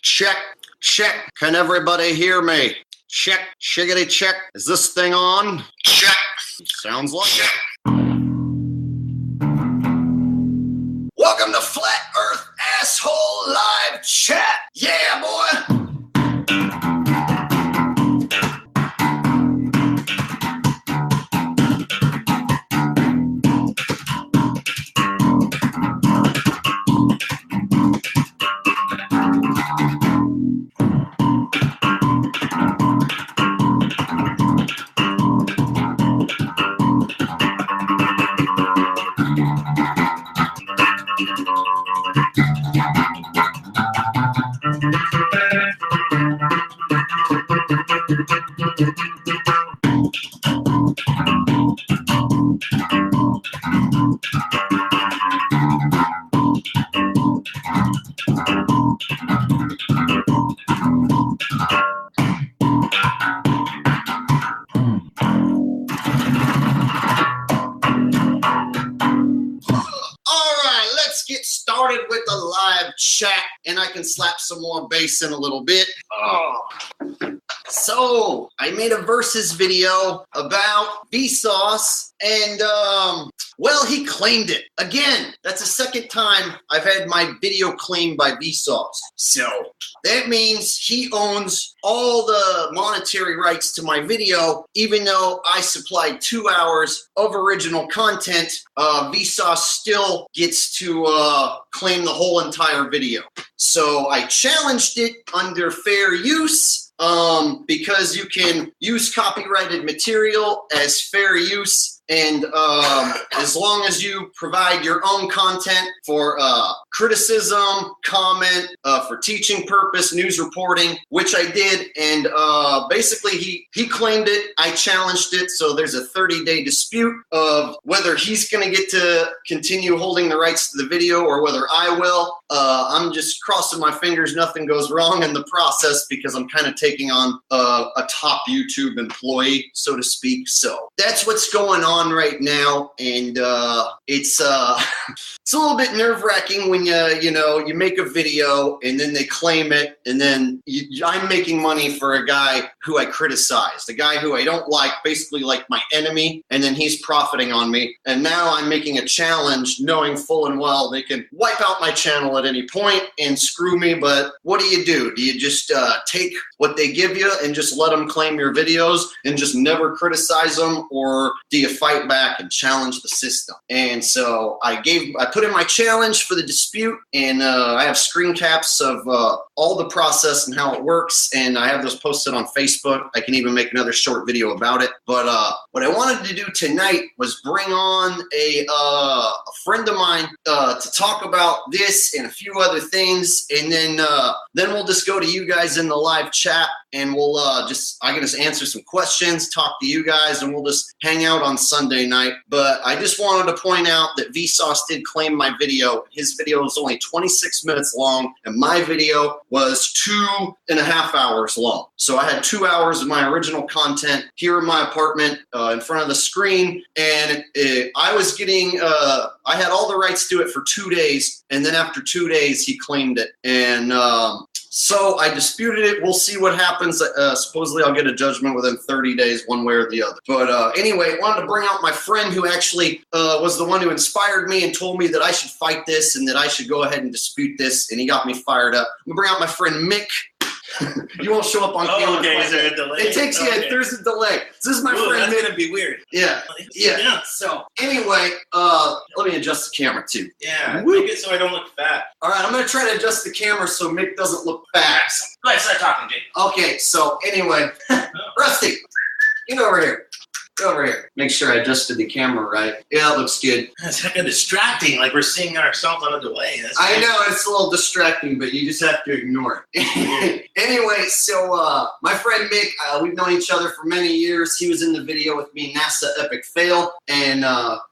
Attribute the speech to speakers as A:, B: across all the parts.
A: Check, check. Can everybody hear me? Check, shiggity check. Is this thing on? Check. Sounds like it. Welcome to Flat Earth Asshole Live Chat. Yeah, boy. With the live chat, and I can slap some more bass in a little bit. Oh. So I made a versus video about Vsauce, and well, he claimed it again. That's the second time I've had my video claimed by Vsauce. So that means he owns all the monetary rights to my video, even though I supplied 2 hours of original content. Vsauce still gets to claim the whole entire video. So I challenged it under fair use. Because you can use copyrighted material as fair use, and as long as you provide your own content for criticism, comment, for teaching purpose, news reporting, which I did, and basically he claimed it, I challenged it, so there's a 30-day dispute of whether he's going to get to continue holding the rights to the video or whether I will. I'm just crossing my fingers nothing goes wrong in the process, because I'm kind of taking on a top YouTube employee, so to speak. So that's what's going on right now, and it's a little bit nerve-wracking when you make a video and then they claim it, and then I'm making money for a guy who I criticized, a guy who I don't like, basically like my enemy, and then he's profiting on me. And now I'm making a challenge knowing full and well they can wipe out my channel at any point and screw me. But what do? Do you just take what they give you and just let them claim your videos and just never criticize them, or do you fight back and challenge the system? And so I put in my challenge for the dispute, and I have screen caps of all the process and how it works, and I have those posted on Facebook. I can even make another short video about it. But what I wanted to do tonight was bring on a friend of mine to talk about this and a few other things, and then we'll just go to you guys in the live chat, and we'll I can just answer some questions, talk to you guys, and we'll just hang out on Sunday night. But I just wanted to point out that Vsauce did claim my video. His video was only 26 minutes long, and my video was 2.5 hours long. So I had 2 hours of my original content here in my apartment in front of the screen, and I was getting, I had all the rights to it for 2 days, and then after 2 days, he claimed it. And so I disputed it. We'll see what happens. Supposedly I'll get a judgment within 30 days, one way or the other. But anyway, I wanted to bring out my friend who actually was the one who inspired me and told me that I should fight this and that I should go ahead and dispute this, and he got me fired up. I'm going to bring out my friend Mick. You won't show up on camera.
B: Okay, is there a delay?
A: It takes, there's a delay. So this is my friend
B: That's
A: Mick.
B: going to be weird.
A: Yeah. So anyway, let me adjust the camera too.
B: Yeah, make it so I don't look fat.
A: All right, I'm going to try to adjust the camera so Mick doesn't look fat.
B: Go ahead, start talking, Jake.
A: Okay, so anyway, Rusty, get over here. Over here. Make sure I adjusted the camera right. Yeah, it looks good.
B: It's kind of distracting, like we're seeing ourselves on a delay.
A: I know, it's a little distracting, but you just have to ignore it. Anyway, so my friend Mick, we've known each other for many years. He was in the video with me, NASA Epic Fail, and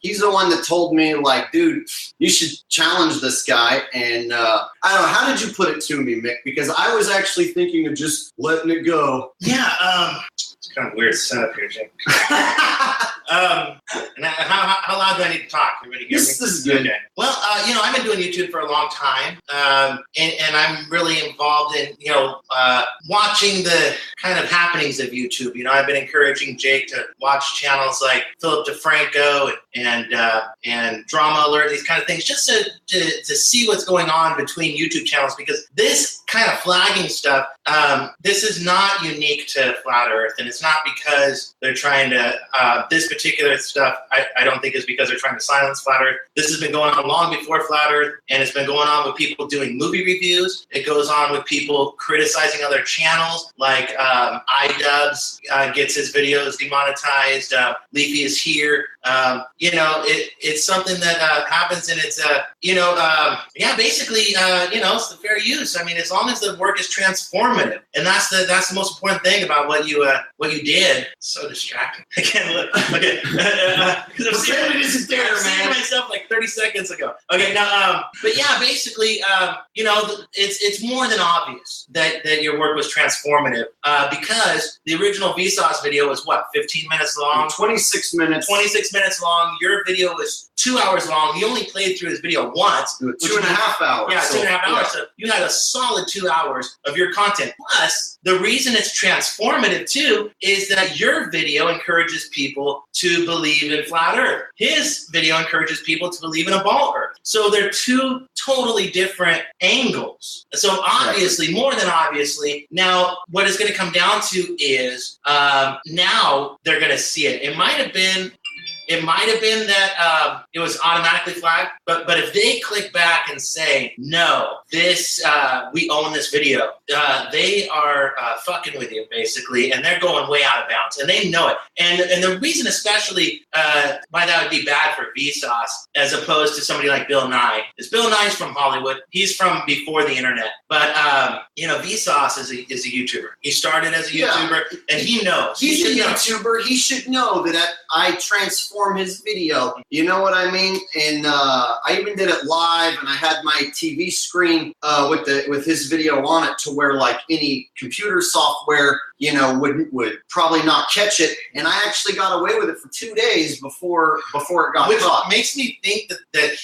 A: he's the one that told me, like, dude, you should challenge this guy. And I don't know, how did you put it to me, Mick? Because I was actually thinking of just letting it go.
B: Yeah, it's kind of weird setup here, Jake. How loud do I need to talk? Everybody hear me?
A: This is good.
B: Okay. Well, I've been doing YouTube for a long time, and I'm really involved in, watching the kind of happenings of YouTube. I've been encouraging Jake to watch channels like Philip DeFranco and Drama Alert, these kind of things, just to see what's going on between YouTube channels, because this kind of flagging stuff, this is not unique to Flat Earth, and it's not because they're trying to, this particular stuff, I don't think is because they're trying to silence Flat Earth. This has been going on long before Flat Earth, and it's been going on with people doing movie reviews. It goes on with people criticizing other channels, like iDubbbz gets his videos demonetized, Leafy is here. It's something that happens, and it's, basically, it's the fair use. I mean, as long as the work is transformative, and that's the most important thing about what you did. So distracting. I can't look. Okay. Because I'm seeing myself like 30 seconds ago. Okay, now, but yeah, basically, it's more than obvious that your work was transformative, because the original Vsauce video was what, 15 minutes long?
A: 26 minutes.
B: 26 minutes long. Your video was 2 hours long. You only played through his video once.
A: 2.5 hours.
B: Yeah, 2.5 hours. Yeah. So you had a solid 2 hours of your content. Plus, the reason it's transformative too is that your video encourages people to believe in Flat Earth. His video encourages people to believe in a ball Earth. So they're two totally different angles. So obviously, more than obviously, now what it's going to come down to is now they're going to see it. It might have been that it was automatically flagged, but if they click back and say, no, this, we own this video, they are fucking with you, basically, and they're going way out of bounds, and they know it. And the reason especially why that would be bad for Vsauce as opposed to somebody like Bill Nye is Bill Nye's from Hollywood. He's from before the internet. But, Vsauce is a YouTuber. He started as a YouTuber, and he knows.
A: He's a YouTuber. He should know that I transform his video. You know what I mean? And I even did it live, and I had my TV screen with his video on it to where like any computer software, would probably not catch it. And I actually got away with it for 2 days before it got caught.
B: Which makes me think that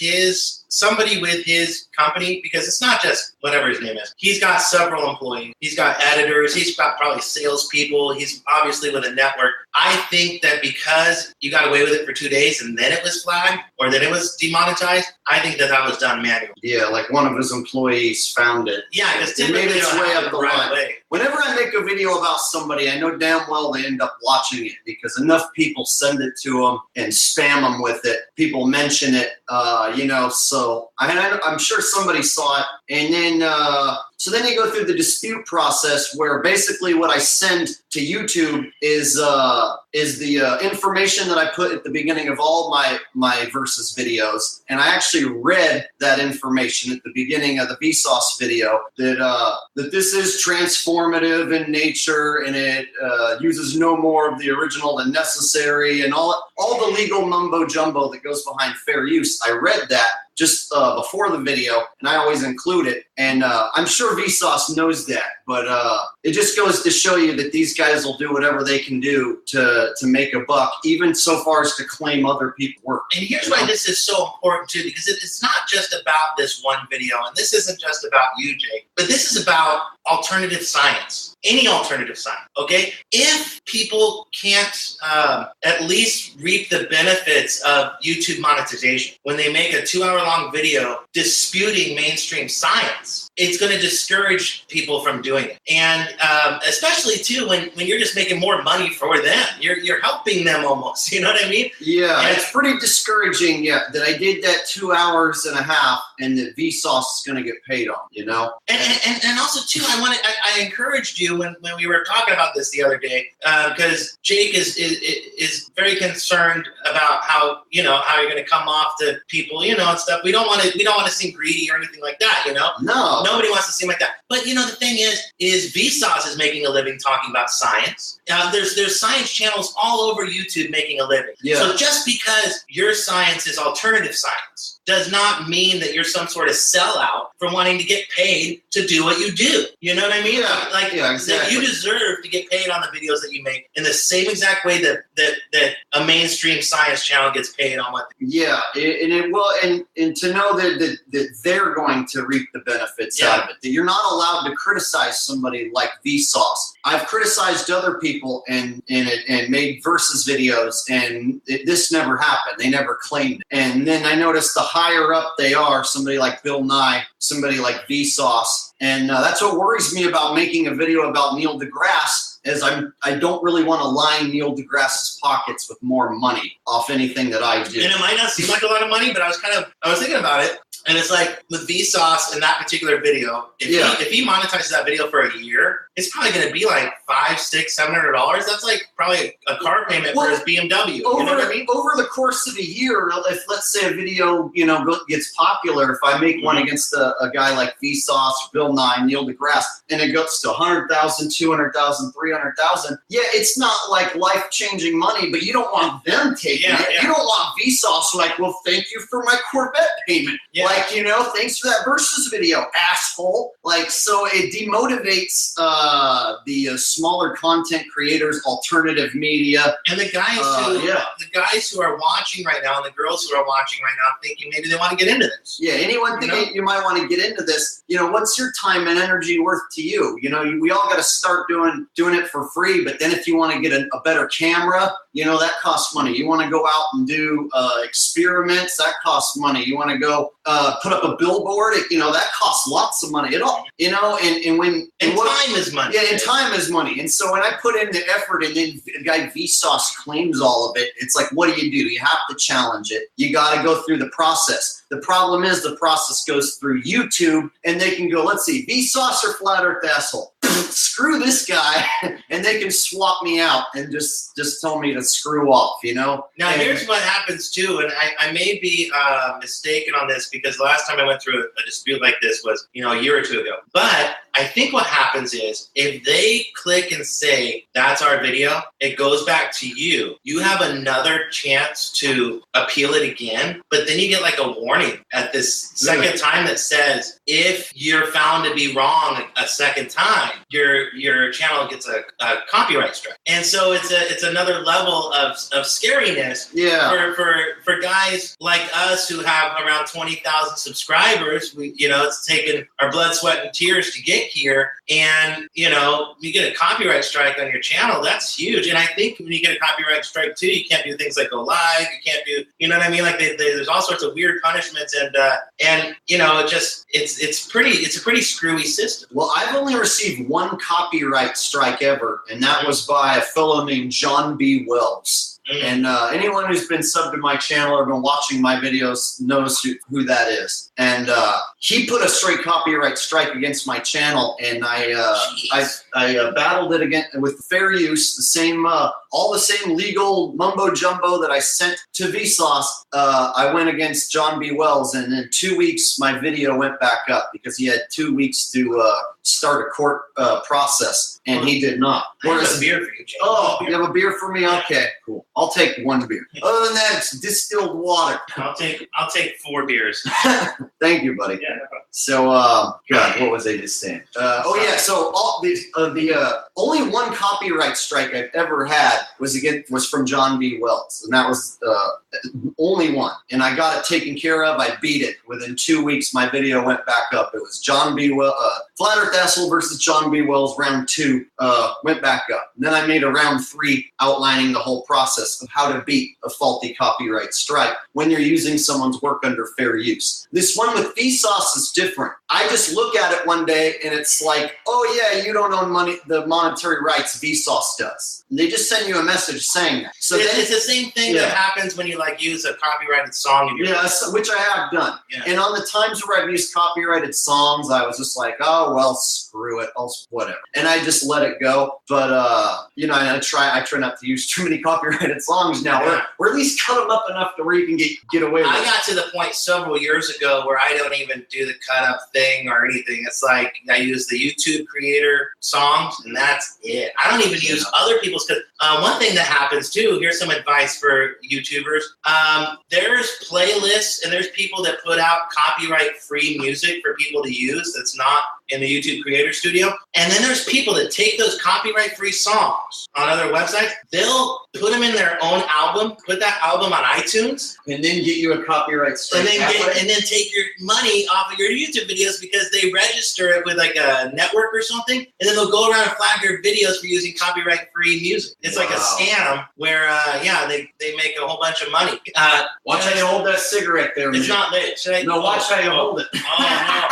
B: somebody with his company, because it's not just whatever his name is. He's got several employees. He's got editors. He's got probably salespeople. He's obviously with a network. I think that because you got away with it for 2 days and then it was flagged or then it was demonetized, I think that was done manually.
A: Yeah, like one of his employees found it.
B: Yeah, because
A: it made its way up the line.
B: Way.
A: Whenever I make a video about somebody, I know damn well they end up watching it because enough people send it to them and spam them with it. People mention it, so I'm sure somebody saw it. And then, so then you go through the dispute process where basically what I send to YouTube is the information that I put at the beginning of all my versus videos. And I actually read that information at the beginning of the Vsauce video that this is transformative in nature and it uses no more of the original than necessary and all the legal mumbo jumbo that goes behind fair use. I read that just before the video, and I always include it. And I'm sure Vsauce knows that, but it just goes to show you that these guys will do whatever they can do to make a buck, even so far as to claim other people's work.
B: And here's why this is so important too, because it's not just about this one video, and this isn't just about you, Jake, but this is about alternative science. Any alternative science, okay? If people can't at least reap the benefits of YouTube monetization when they make a 2-hour-long video disputing mainstream science, it's going to discourage people from doing it. And especially, too, when you're just making more money for them. You're helping them almost, you know what I mean?
A: Yeah, it's pretty discouraging, that I did that 2 hours and a half and that Vsauce is going to get paid on,
B: And also, too, I encouraged you when we were talking about this the other day, because Jake is very concerned about how you're going to come off to people, and stuff. We don't want to seem greedy or anything like that,
A: No.
B: Nobody wants to seem like that. But the thing is Vsauce is making a living talking about science. There's science channels all over YouTube making a living.
A: Yeah.
B: So just because your science is alternative science does not mean that you're some sort of sellout for wanting to get paid to do what you do. You know what I mean?
A: Yeah.
B: Like,
A: Exactly.
B: that you deserve to get paid on the videos that you make in the same exact way that a mainstream science channel gets paid on what.
A: Yeah, and it will, and to know that they're going to reap the benefits out of it. That you're not allowed to criticize somebody like Vsauce. I've criticized other people and made versus videos, and this never happened. They never claimed it. And then I noticed the higher up they are, somebody like Bill Nye, somebody like Vsauce, and that's what worries me about making a video about Neil deGrasse. Is I don't really want to line Neil deGrasse's pockets with more money off anything that I do.
B: And it might not seem like a lot of money, but I was thinking about it. And it's like with Vsauce in that particular video, if he monetizes that video for a year, it's probably going to be like $500, $600, $700. That's like probably a car payment for his BMW. You know what I mean?
A: Over the course of a year, if let's say a video gets popular, if I make one against a guy like Vsauce, Bill Nye, Neil deGrasse, and it goes to 100,000, 200,000, 300,000, it's not like life-changing money, but you don't want them taking it. Yeah. You don't want Vsauce like, well, thank you for my Corvette payment. Yeah. Like, thanks for that versus video, asshole. Like, so it demotivates the smaller content creators, alternative media,
B: and the guys who are watching right now, and the girls who are watching right now, thinking maybe they want to get into this.
A: Yeah, anyone thinking you might want to get into this, what's your time and energy worth to you? We all got to start doing it for free. But then if you want to get a better camera, that costs money. You want to go out and do experiments, that costs money. You want to go put up a billboard, that costs lots of money.
B: Time is money.
A: Yeah, and time is money. And so when I put in the effort and then the guy Vsauce claims all of it, it's like, what do? You have to challenge it. You got to go through the process. The problem is the process goes through YouTube, and they can go, let's see, Vsauce or Flat Earth asshole. Screw this guy, and they can swap me out and just tell me to screw off, Now,
B: here's what happens too, and I may be mistaken on this because the last time I went through a dispute like this was, a year or two ago. But I think what happens is if they click and say, that's our video, it goes back to you. You have another chance to appeal it again, but then you get like a warning at this second time that says, if you're found to be wrong a second time, your channel gets a copyright strike. And so it's another level of scariness for guys like us who have around 20,000 subscribers. It's taken our blood, sweat, and tears to get here, and you get a copyright strike on your channel. That's huge. And I think when you get a copyright strike too, you can't do things like go live. You can't do, what I mean? Like there's all sorts of weird punishments, and it's a pretty screwy system.
A: Well, I've only received one copyright strike ever, and that was by a fellow named John B. Wells. And anyone who's been subbed to my channel or been watching my videos knows who that is. And he put a straight copyright strike against my channel, and I battled it again with fair use, all the same legal mumbo jumbo that I sent to Vsauce. I went against John B. Wells, and in 2 weeks my video went back up because he had 2 weeks to start a court process, and he did not.
B: I have a beer for you, Jay.
A: Oh, you have a beer for me? Okay, cool. I'll take one beer. Other than that, it's distilled water.
B: I'll take 4 beers.
A: Thank you, buddy.
B: Yeah, no problem.
A: So, God, what was I just saying? So all the only one copyright strike I've ever had was from John B. Wells, and that was only one. And I got it taken care of. I beat it. Within 2 weeks, my video went back up. It was John B. Flat Earth Asshole versus John B. Wells, round 2, went back up. And then I made a round 3 outlining the whole process of how to beat a faulty copyright strike when you're using someone's work under fair use. This one with Vsauce is different. I just look at it one day and it's like, oh yeah, you don't own the monetary rights, Vsauce does. And they just send you a message saying that. So
B: it's the same thing that happens when you use a copyrighted song in your
A: which I have done. Yeah. And on the times where I've used copyrighted songs, I was just like, oh well, screw it, whatever. And I just let it go. But I try not to use too many copyrighted songs now, or at least cut them up enough to where you can get away with it.
B: I got to the point several years ago where I don't even do the cut up thing or anything. It's like I use the YouTube creator songs, and that's it. I don't even use other people's. Cause one thing that happens too. Here's some advice for YouTubers. There's playlists and there's people that put out copyright-free music for people to use that's not in the YouTube Creator Studio. And then there's people that take those copyright-free songs on other websites. They'll put them in their own album, put that album on iTunes,
A: and then get you a copyright strike.
B: And then take your money off of your YouTube videos because they register it with like a network or something, and then they'll go around and flag your videos for using copyright-free music. It's like a scam where, they make a whole bunch of money.
A: Watch how you hold that cigarette there.
B: It's not lit. Should I?
A: No, watch how you hold it.
B: Oh, no.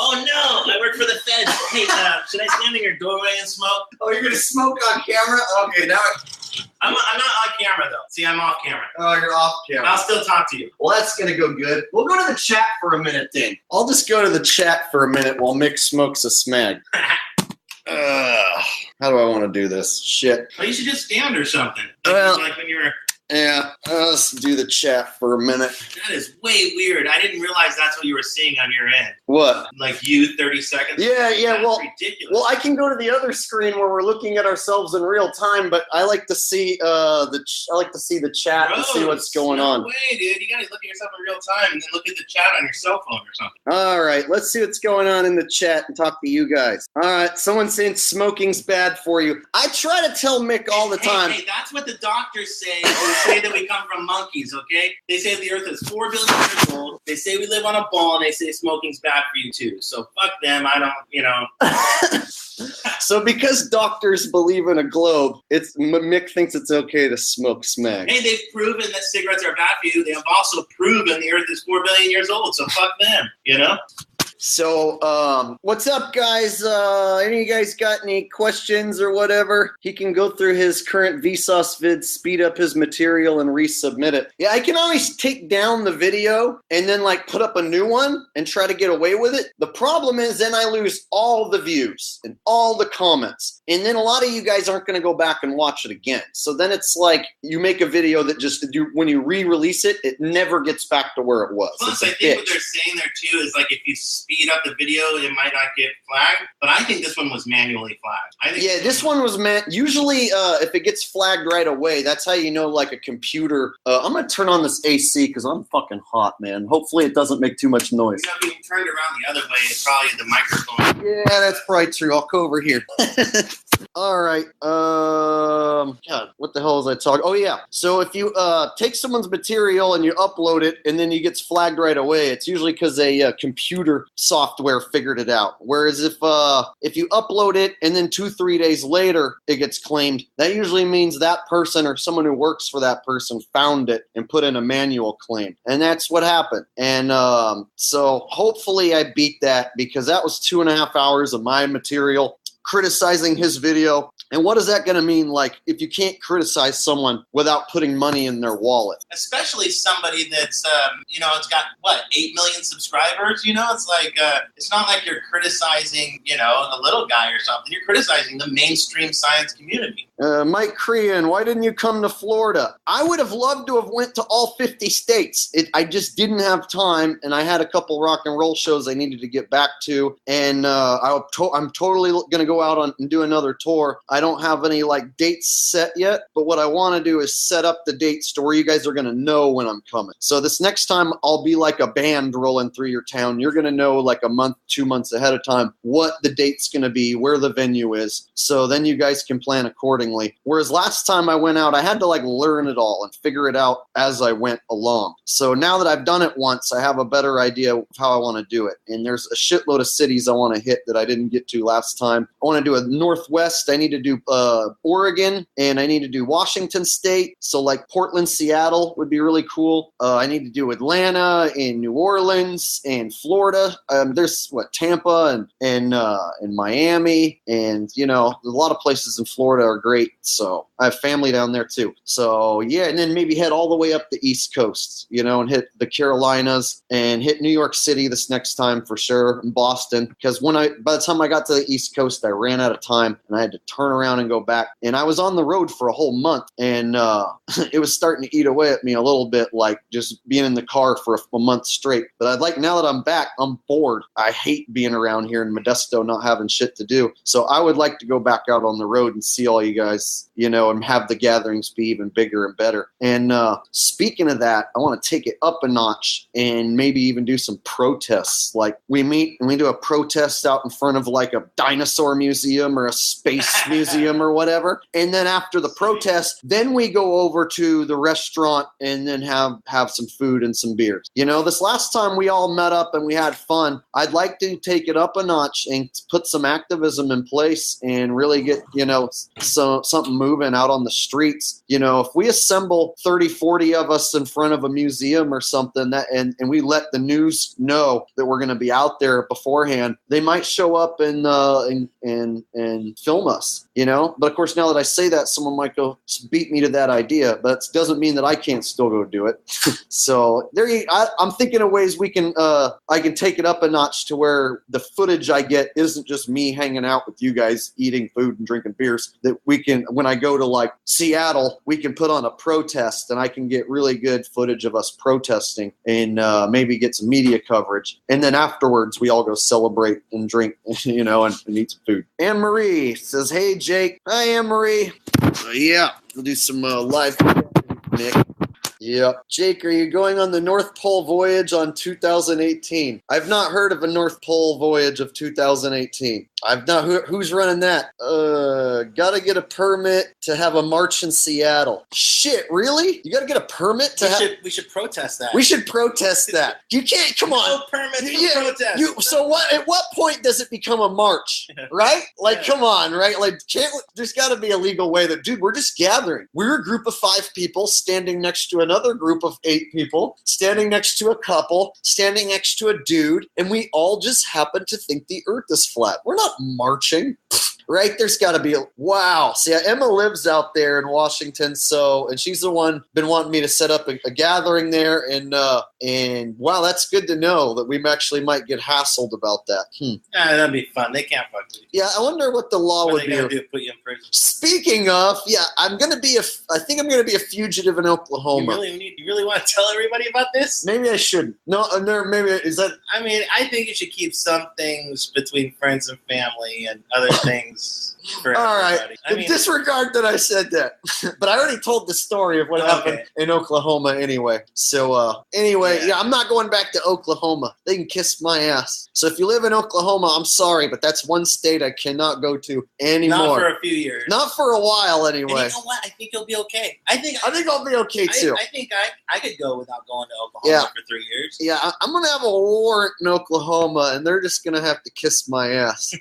B: Oh, no. I work for the feds. Hey, should I stand in your doorway and smoke?
A: Oh, you're going to smoke on camera? Okay, now
B: I'm not on camera, though. See, I'm off camera.
A: Oh, you're off camera.
B: I'll still talk to you.
A: Well, that's going to go good. We'll go to the chat for a minute then. I'll just go to the chat for a minute while Mick smokes a smag. How do I want to do this? Shit.
B: Well, you should just stand or something. Like when you're...
A: Yeah, let's do the chat for a minute.
B: That is way weird. I didn't realize that's what you were seeing on your end.
A: What?
B: Like you, 30 seconds?
A: Yeah,
B: that's
A: ridiculous. Well, I can go to the other screen where we're looking at ourselves in real time, but I like to see the chat and see what's going on.
B: No way, dude. You gotta look at yourself in real time and then look at the chat on your cell phone or something.
A: All right, let's see what's going on in the chat and talk to you guys. All right, someone's saying smoking's bad for you. I try to tell Mick all the time.
B: Hey, that's what the doctors say. They say that we come from monkeys, okay? They say the earth is 4 billion years old. They say we live on a ball, and they say smoking's bad for you too. So fuck them. I don't,
A: So because doctors believe in a globe, Mick thinks it's okay to smoke smeg.
B: Hey, they've proven that cigarettes are bad for you. They have also proven the earth is 4 billion years old. So fuck them,
A: So, what's up, guys? Any of you guys got any questions or whatever? He can go through his current Vsauce vids, speed up his material, and resubmit it. Yeah, I can always take down the video and then, put up a new one and try to get away with it. The problem is then I lose all the views and all the comments. And then a lot of you guys aren't going to go back and watch it again. So then it's like you make a video that when you re-release it, it never gets back to where it was.
B: Plus, I think what they're saying there, too, is if you speed up the video, it might not get flagged. But I think this one was manually flagged.
A: This one was usually if it gets flagged right away, that's how you know, a computer. I'm going to turn on this AC because I'm fucking hot, man. Hopefully it doesn't make too much noise.
B: If you turned around the other way, it's probably the microphone.
A: Yeah, that's probably true. I'll go over here. All right. God, what the hell was I talking? Oh, yeah. So if you take someone's material and you upload it and then it gets flagged right away, it's usually because a computer software figured it out. Whereas if you upload it and then 2-3 days later it gets claimed, that usually means that person or someone who works for that person found it and put in a manual claim. And that's what happened. And so hopefully I beat that because that was 2.5 hours of my material criticizing his video. And what is that going to mean, if you can't criticize someone without putting money in their wallet?
B: Especially somebody that's, it's got, 8 million subscribers? It's not like you're criticizing, the little guy or something. You're criticizing the mainstream science community.
A: Mike Crean, why didn't you come to Florida? I would have loved to have went to all 50 states. I just didn't have time, and I had a couple rock and roll shows I needed to get back to, and I'm totally going to go out and do another tour. I don't have any dates set yet, but what I want to do is set up the dates to where you guys are going to know when I'm coming. So this next time I'll be like a band rolling through your town. You're going to know a month, 2 months ahead of time what the date's going to be, where the venue is. So then you guys can plan accordingly. Whereas last time I went out, I had to learn it all and figure it out as I went along. So now that I've done it once, I have a better idea of how I want to do it. And there's a shitload of cities I want to hit that I didn't get to last time. I want to do a Northwest. I need to do Oregon, and I need to do Washington State. So Portland, Seattle would be really cool. I need to do Atlanta and New Orleans and Florida. There's Tampa and Miami, and a lot of places in Florida are great. great. So I have family down there too. So yeah, and then maybe head all the way up the East Coast, you know, and hit the Carolinas and hit New York City this next time for sure, and Boston. Because by the time I got to the East Coast, I ran out of time and I had to turn around and go back. And I was on the road for a whole month, and it was starting to eat away at me a little bit, like just being in the car for a month straight. But I'd like, now that I'm back, I'm bored. I hate being around here in Modesto, not having shit to do. So I would like to go back out on the road and see all you guys, you know, and have the gatherings be even bigger and better. And speaking of that, I want to take it up a notch and maybe even do some protests. Like we meet and we do a protest out in front of like a dinosaur museum or a space museum or whatever. And then after the protest, then we go over to the restaurant and then have some food and some beers. You know, this last time we all met up and we had fun. I'd like to take it up a notch and put some activism in place and really get, you know, something moving out on the streets. You know, if we assemble 30, 40 of us in front of a museum or something and we let the news know that we're going to be out there beforehand, they might show up and film us, you know. But of course, now that I say that, someone might go beat me to that idea, but it doesn't mean that I can't still go do it. So I'm thinking of ways we can I can take it up a notch to where the footage I get isn't just me hanging out with you guys eating food and drinking beers. That we can, when I go to like Seattle, we can put on a protest and I can get really good footage of us protesting and maybe get some media coverage. And then afterwards, we all go celebrate and drink, you know, and eat some food. Anne-Marie says, "Hey, Jake." Hi, Anne-Marie. Yeah, we'll do some live. Nick. Yep. Jake, are you going on the North Pole voyage on 2018? I've not heard of a North Pole voyage of 2018. I've not. Who's running that? Gotta get a permit to have a march in Seattle. Shit, really? You gotta get a permit to
B: We should protest that.
A: We should protest that. You can't. Come on.
B: No permit to protest.
A: So what? At what point does it become a march? Right? Like, come on, right? Like, there's got to be a legal way that, dude, we're just gathering. We're a group of 5 people standing next to another group of 8 people, standing next to a couple, standing next to a dude, and we all just happen to think the Earth is flat. We're not marching. Right? There's got to be wow. See, Emma lives out there in Washington, and she's the one been wanting me to set up a gathering there, and wow, that's good to know that we actually might get hassled about that.
B: Yeah, that'd be fun. They can't fuck with you.
A: Yeah, I wonder what the law would be.
B: Put you in prison.
A: Speaking of, yeah, I think I'm gonna be a fugitive in Oklahoma.
B: You really want to tell everybody about this?
A: Maybe I shouldn't. No, maybe is that?
B: I mean, I think you should keep some things between friends and family, and other things. For
A: all
B: everybody.
A: right. Disregard that I said that. But I already told the story of what happened in Oklahoma anyway. So yeah, I'm not going back to Oklahoma. They can kiss my ass. So if you live in Oklahoma, I'm sorry, but that's one state I cannot go to anymore.
B: Not for a few years.
A: Not for a while anyway.
B: And you know what? I think you'll be okay. I think
A: I'll be okay too.
B: I think I could go without going to Oklahoma for 3 years.
A: Yeah, I'm gonna have a warrant in Oklahoma, and they're just gonna have to kiss my ass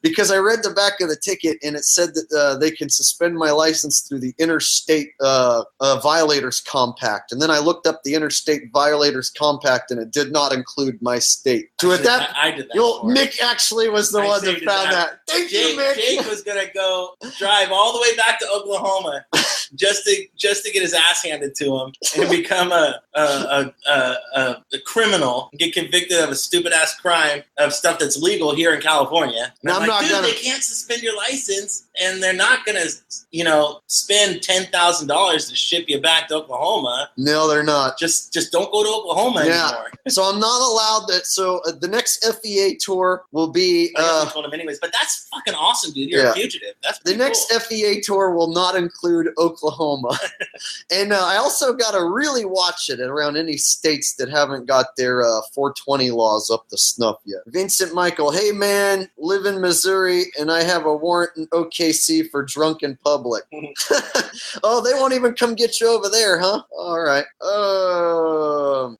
A: because I read the back of the ticket and it said that they can suspend my license through the Interstate Violators Compact, and then I looked up the Interstate Violators Compact and it did not include my state.
B: I did that.
A: Mick actually was the one that found that. Thank you, Mick.
B: Jake was gonna go drive all the way back to Oklahoma just to get his ass handed to him and become a criminal and get convicted of a stupid ass crime of stuff that's legal here in California. And I'm like, dude, they can't suspend your license and they're not gonna, spend $10,000 to ship you back to Oklahoma.
A: No, they're not.
B: Just don't go to Oklahoma anymore.
A: So I'm not allowed that. So the next FEA tour will be.
B: I told him anyways, but that's fucking awesome, dude. You're a fugitive. That's the
A: next
B: cool.
A: FEA tour will not include Oklahoma, and I also got to really watch it around any states that haven't got their 420 laws up to snuff yet. Vincent Michael, hey man, live in Missouri, and I have a warrant in OKC for drunk in public. Oh, they won't even come get you over there, huh? All right.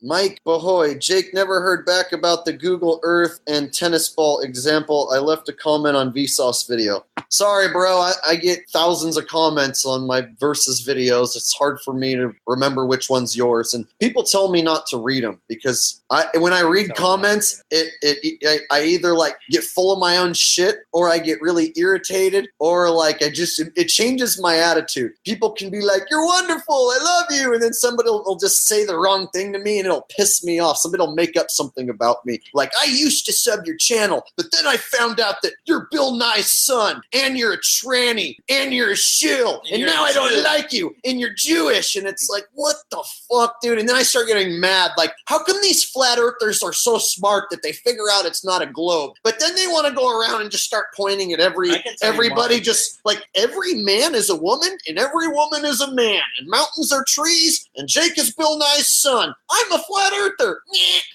A: Mike Bahoy, Jake never heard back about the Google Earth and tennis ball example. I left a comment on Vsauce video. Sorry, bro. I get thousands of comments on my versus videos. It's hard for me to remember which one's yours. And people tell me not to read them because when I read comments, I either like get full of my own shit or I get really irritated or like it changes my attitude. People can be like, "You're wonderful. I love you." And then somebody will just say the wrong thing to me and it'll piss me off. Somebody will make up something about me. Like, "I used to sub your channel, but then I found out that you're Bill Nye's son and you're a tranny and you're a shill and now I don't like you and you're Jewish." And it's like, what the fuck, dude? And then I start getting mad. Like, how come these flat earthers are so smart that they figure out it's not a globe? But then they want to go around and just start pointing at everybody, just like every man is a woman and every woman is a man and mountains are trees and Jake is Bill Nye's son. I'm a flat earther.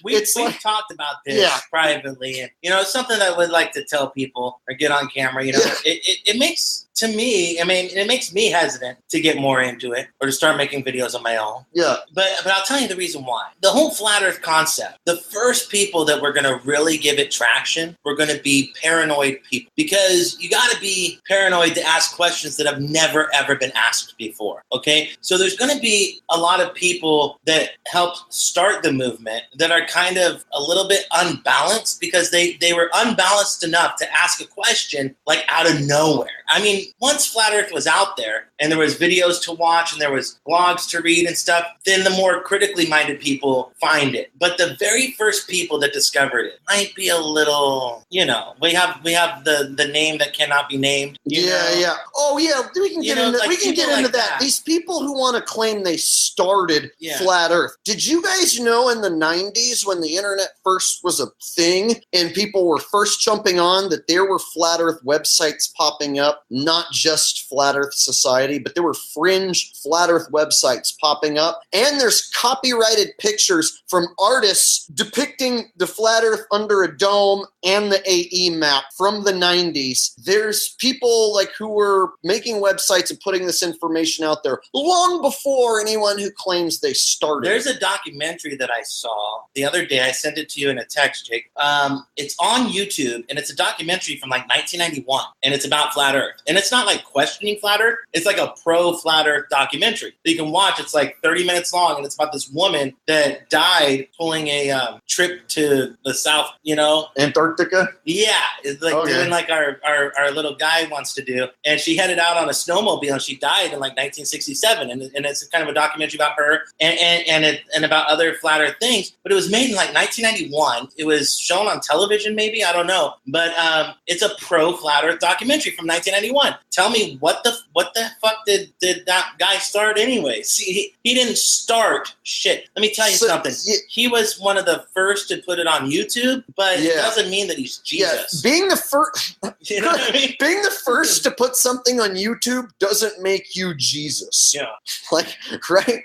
B: We've talked about this privately, and it's something that I would like to tell people or get on camera. It makes it makes me hesitant to get more into it or to start making videos on my own.
A: Yeah.
B: But I'll tell you the reason why. The whole flat earth concept, the first people that we're going to really give it traction, we're going to be paranoid people, because you got to be paranoid to ask questions that have never, ever been asked before. Okay. So there's going to be a lot of people that helped start the movement that are kind of a little bit unbalanced because they were unbalanced enough to ask a question like out of nowhere. I mean, once Flat Earth was out there and there was videos to watch and there was blogs to read and stuff, then the more critically minded people find it. But the very first people that discovered it might be a little, we have the name that cannot be named.
A: Yeah. Oh yeah, we can get into that. These people who want to claim they started Flat Earth. Did you guys know in the 90s when the internet first was a thing and people were first jumping on that there were Flat Earth websites popping up? Not just Flat Earth Society, but there were fringe Flat Earth websites popping up. And there's copyrighted pictures from artists depicting the Flat Earth under a dome and the AE map from the 90s. There's people like who were making websites and putting this information out there long before anyone who claims they started.
B: There's a documentary that I saw the other day. I sent it to you in a text, Jake. It's on YouTube, and it's a documentary from like 1991, and it's about Flat Earth. And it's not like questioning Flat Earth. It's like a pro-Flat Earth documentary that you can watch. It's like 30 minutes long, and it's about this woman that died pulling a trip to the South,
A: Antarctica?
B: Yeah. It's like doing like our little guy wants to do. And she headed out on a snowmobile, and she died in like 1967. And it's kind of a documentary about her and about other Flat Earth things. But it was made in like 1991. It was shown on television, maybe. I don't know. But it's a pro-Flat Earth documentary from 1991. Tell me what the fuck did that guy start anyway? See, he didn't start shit. Let me tell you something. He was one of the first to put it on YouTube, but it doesn't mean that he's Jesus.
A: Yeah. Being the first, you know what I mean? Being the first to put something on YouTube doesn't make you Jesus.
B: Yeah.
A: Like, right?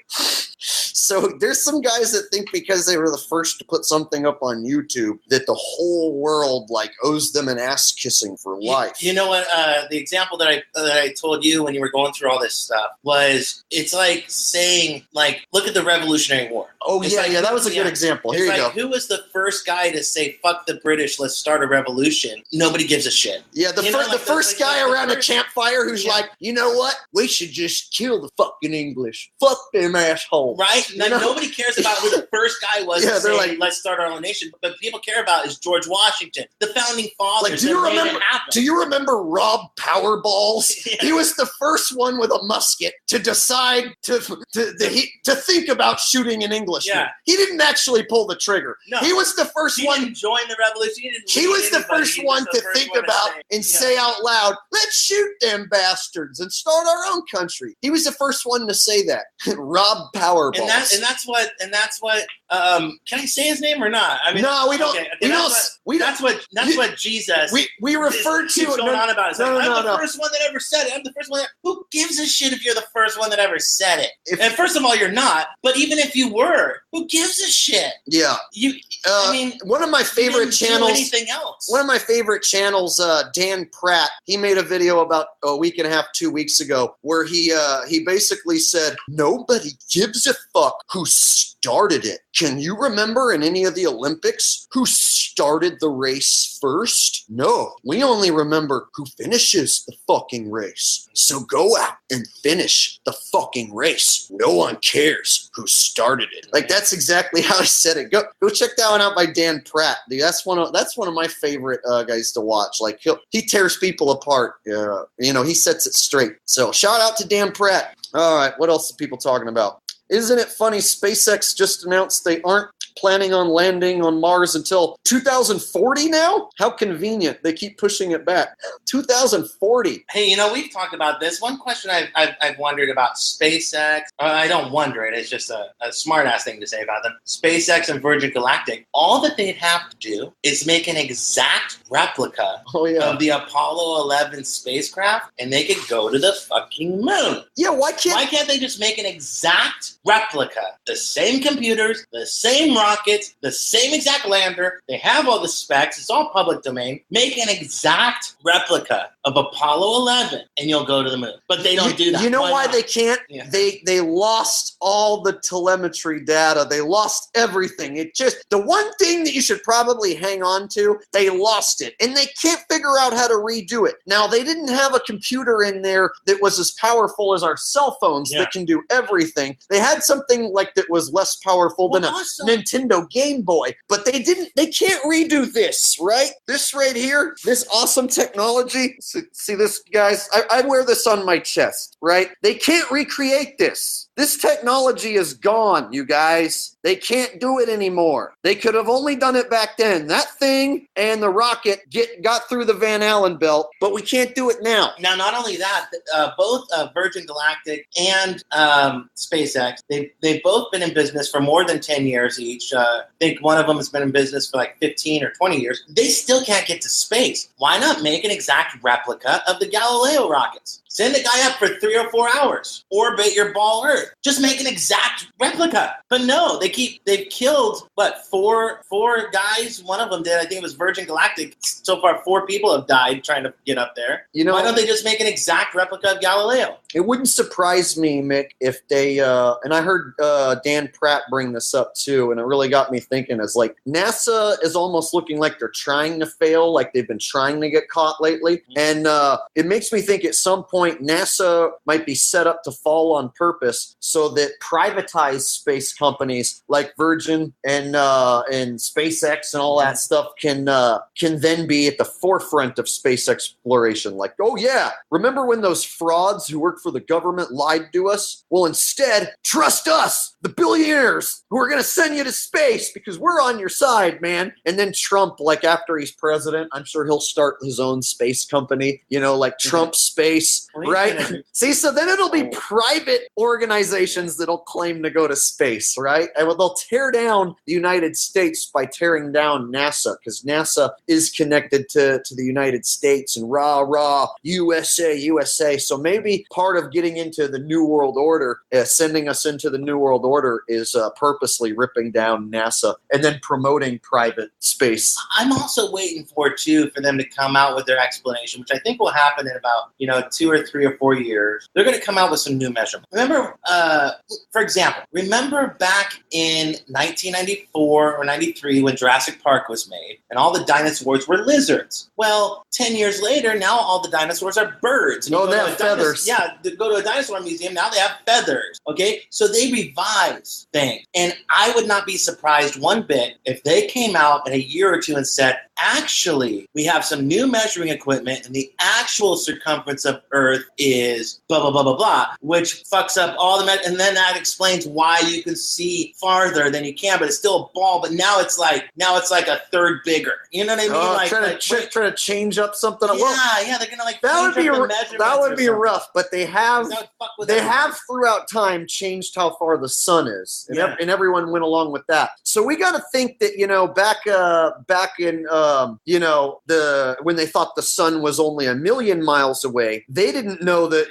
A: So there's some guys that think because they were the first to put something up on YouTube that the whole world like owes them an ass kissing for life.
B: You know what? The example that I told you when you were going through all this stuff was, it's like saying, like, look at the Revolutionary War.
A: Oh, that was a good example. Here you go.
B: Who was the first guy to say, fuck the British, let's start a revolution? Nobody gives a shit.
A: Yeah, the first guy around a campfire who's like, you know what? We should just kill the fucking English. Fuck them assholes.
B: Right? Nobody cares about who the first guy was to say, like, let's start our own nation. But people care about is George Washington, the founding fathers.
A: Like, do you remember Rob Powerballs? Yeah. He was the first one with a musket to decide to think about shooting an Englishman.
B: Yeah.
A: He didn't actually pull the trigger.
B: No.
A: He was the first one.
B: He didn't join the revolution.
A: He was the first one to think about and say out loud, let's shoot them bastards and start our own country. He was the first one to say that. Rob Powerballs.
B: And that's what can I say his name or not? I mean,
A: no, we don't. Okay,
B: that's what Jesus.
A: We refer to
B: going on about. I'm the first one that ever said it. I'm the first one. Who gives a shit if you're the first one that ever said it? And first of all, you're not. But even if you were, who gives a shit?
A: Yeah. One of my favorite channels.
B: Anything else?
A: One of my favorite channels, Dan Pratt. He made a video about a week and a half, 2 weeks ago, where he basically said nobody gives a fuck who started it. Can you remember in any of the Olympics who started the race first? No, we only remember who finishes the fucking race. So go out and finish the fucking race. No one cares who started it. Like, that's exactly how I said it. Go check that one out by Dan Pratt. Dude, that's one of my favorite guys to watch. Like, he tears people apart. He sets it straight. So shout out to Dan Pratt. All right, what else are people talking about? Isn't it funny SpaceX just announced they aren't planning on landing on Mars until 2040 now? How convenient. They keep pushing it back. 2040.
B: Hey, we've talked about this. One question I've wondered about SpaceX. I don't wonder it. It's just a smart-ass thing to say about them. SpaceX and Virgin Galactic, all that they'd have to do is make an exact replica of the Apollo 11 spacecraft, and they could go to the fucking moon.
A: Yeah, why can't
B: they just make an exact replica? The same computers, the same rockets, the same exact lander. They have all the specs. It's all public domain. Make an exact replica of Apollo 11, and you'll go to the moon. But they don't do that.
A: You know why they can't? Yeah. They lost all the telemetry data. They lost everything. The one thing that you should probably hang on to, they lost it. And they can't figure out how to redo it. Now, they didn't have a computer in there that was as powerful as our cell phones that can do everything. They had something like that was less powerful than a Nintendo Game Boy. But they can't redo this, right? This right here, this awesome technology. See this, guys? I wear this on my chest, right? They can't recreate this. This technology is gone, you guys. They can't do it anymore. They could have only done it back then. That thing and the rocket got through the Van Allen belt, but we can't do it now.
B: Now, not only that, both Virgin Galactic and SpaceX, they've both been in business for more than 10 years each. I think one of them has been in business for like 15 or 20 years. They still can't get to space. Why not make an exact replica of the Galileo rockets? Send a guy up for 3 or 4 hours. Orbit your ball Earth. Just make an exact replica. But no, they've killed, four guys? One of them did. I think it was Virgin Galactic. So far, 4 people have died trying to get up there. Why don't they just make an exact replica of Galileo?
A: It wouldn't surprise me, Mick, if they, and I heard Dan Pratt bring this up too, and it really got me thinking, is like NASA is almost looking like they're trying to fail, like they've been trying to get caught lately. And it makes me think at some point NASA might be set up to fall on purpose so that privatized space companies like Virgin and SpaceX and all that stuff can then be at the forefront of space exploration. Like, oh yeah, remember when those frauds who worked for the government lied to us? Well, instead, trust us, the billionaires who are going to send you to space because we're on your side, man. And then Trump, like after he's president, I'm sure he'll start his own space company, like Trump Space. Right? See, so then it'll be private organizations that'll claim to go to space, right? And they'll tear down the United States by tearing down NASA, because NASA is connected to the United States and rah, USA. So maybe part of getting into the New World Order, sending us into the New World Order, is purposely ripping down NASA and then promoting private space.
B: I'm also waiting for them to come out with their explanation, which I think will happen in about, 2 or 3 or 4 years. They're going to come out with some new measurements. Remember, for example, back in 1994 or 93 when Jurassic Park was made and all the dinosaurs were lizards. Well, 10 years later, now all the dinosaurs are birds.
A: No, they have feathers.
B: Yeah, go to a dinosaur museum, now they have feathers. Okay, so they revise things. And I would not be surprised one bit if they came out in a year or two and said, actually, we have some new measuring equipment and the actual circumference of Earth is blah, blah, blah, blah, blah, which fucks up all the and then that explains why you can see farther than you can, but it's still a ball, but now it's like a third bigger. You know what I mean?
A: Trying to change up something.
B: Yeah, they're gonna
A: that would be rough, but they have throughout time changed how far the sun is, and everyone went along with that. So we got to think that back in when they thought the sun was only 1 million miles away.
C: way, they didn't know that,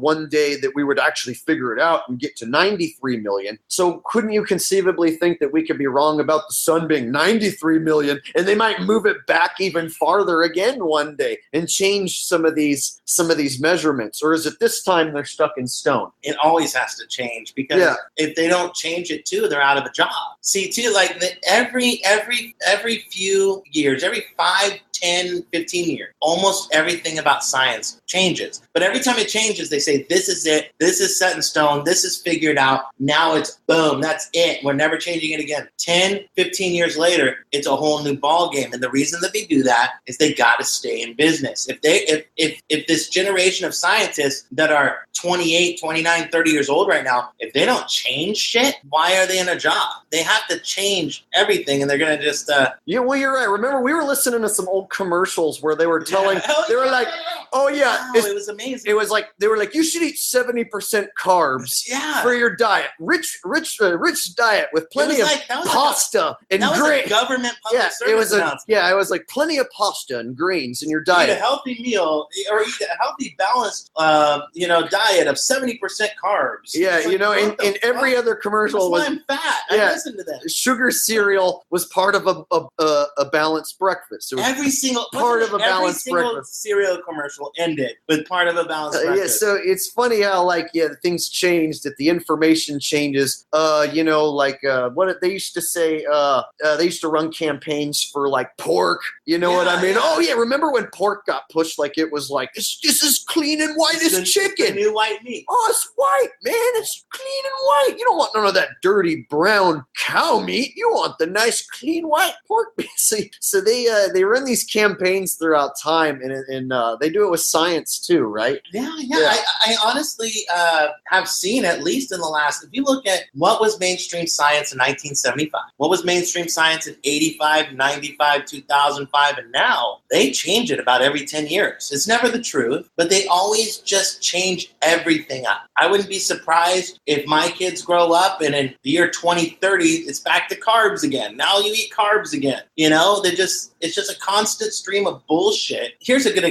C: one day that we would actually figure it out and get to 93 million. So couldn't you conceivably think that we could be wrong about the sun being 93 million and they might move it back even farther again one day and change some of these measurements? Or is it this time they're stuck in stone?
B: It always has to change, because if they don't change it too, they're out of a job. See, too, like every few years, every 5, 10, 15 years, almost everything about science changes. But every time it changes, they say, this is it. This is set in stone. This is figured out. Now it's boom. That's it. We're never changing it again. 10, 15 years later, it's a whole new ball game. And the reason that they do that is they got to stay in business. If this generation of scientists that are 28, 29, 30 years old right now, if they don't change shit, why are they in a job? They have to change everything, and they're going to just...
C: Yeah, well, you're right. Remember, we were listening to some old commercials where they were telling... they were like, oh, yeah.
B: Wow, it was amazing.
C: It was like, they were like, you should eat 70% carbs for your diet. Rich diet with plenty of pasta and grains.
B: That was a government public service announcement.
C: It was like plenty of pasta and grains in your diet.
B: Eat a healthy meal, or eat a healthy, balanced, diet of 70% carbs.
C: Yeah, in every other commercial
B: was... I'm fat. I listened to that.
C: Sugar cereal was part of a balanced breakfast. It was
B: every single cereal commercial ended with part of a balanced breakfast.
C: Yeah, so it's funny how things changed, that the information changes. What they used to say, they used to run campaigns for like pork. You know what I mean? Yeah. Oh yeah, remember when pork got pushed like it was like this is clean and white as chicken.
B: The new white meat.
C: Oh, it's white, man. It's clean and white. You don't want none of that dirty brown cow meat. You want the nice clean white pork meat. So they run these campaigns throughout time, and they do it with science too, right?
B: Yeah. I honestly have seen, at least in the last, if you look at what was mainstream science in 1975, what was mainstream science in 85, 95, 2005, and now, they change it about every 10 years. It's never the truth, but they always just change everything up. I wouldn't be surprised if my kids grow up and in the year 2030, it's back to carbs again. Now you eat carbs again. It's just a constant stream of bullshit. Here's a good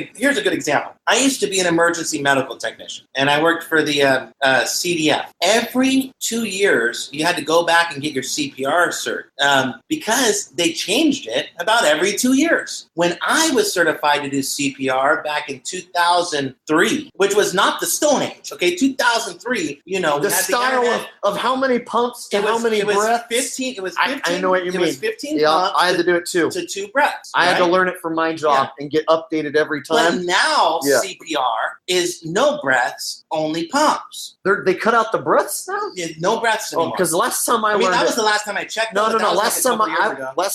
B: example. I used to be an emergency medical technician, and I worked for the CDF. Every 2 years, you had to go back and get your CPR cert because they changed it about every 2 years. When I was certified to do CPR back in 2003, which was not the Stone Age, okay? 2003,
C: the style of how many pumps to how many breaths.
B: 15. It was 15.
C: I know what you mean.
B: It was 15
C: yeah,
B: pumps.
C: I had to do it too.
B: To 2 breaths.
C: I had to learn it for my job and get updated every time.
B: But now CPR is no breaths, only pumps.
C: They cut out the breaths now?
B: Yeah, no breaths anymore.
C: Because last time I learned
B: that was the last time I checked.
C: No. Last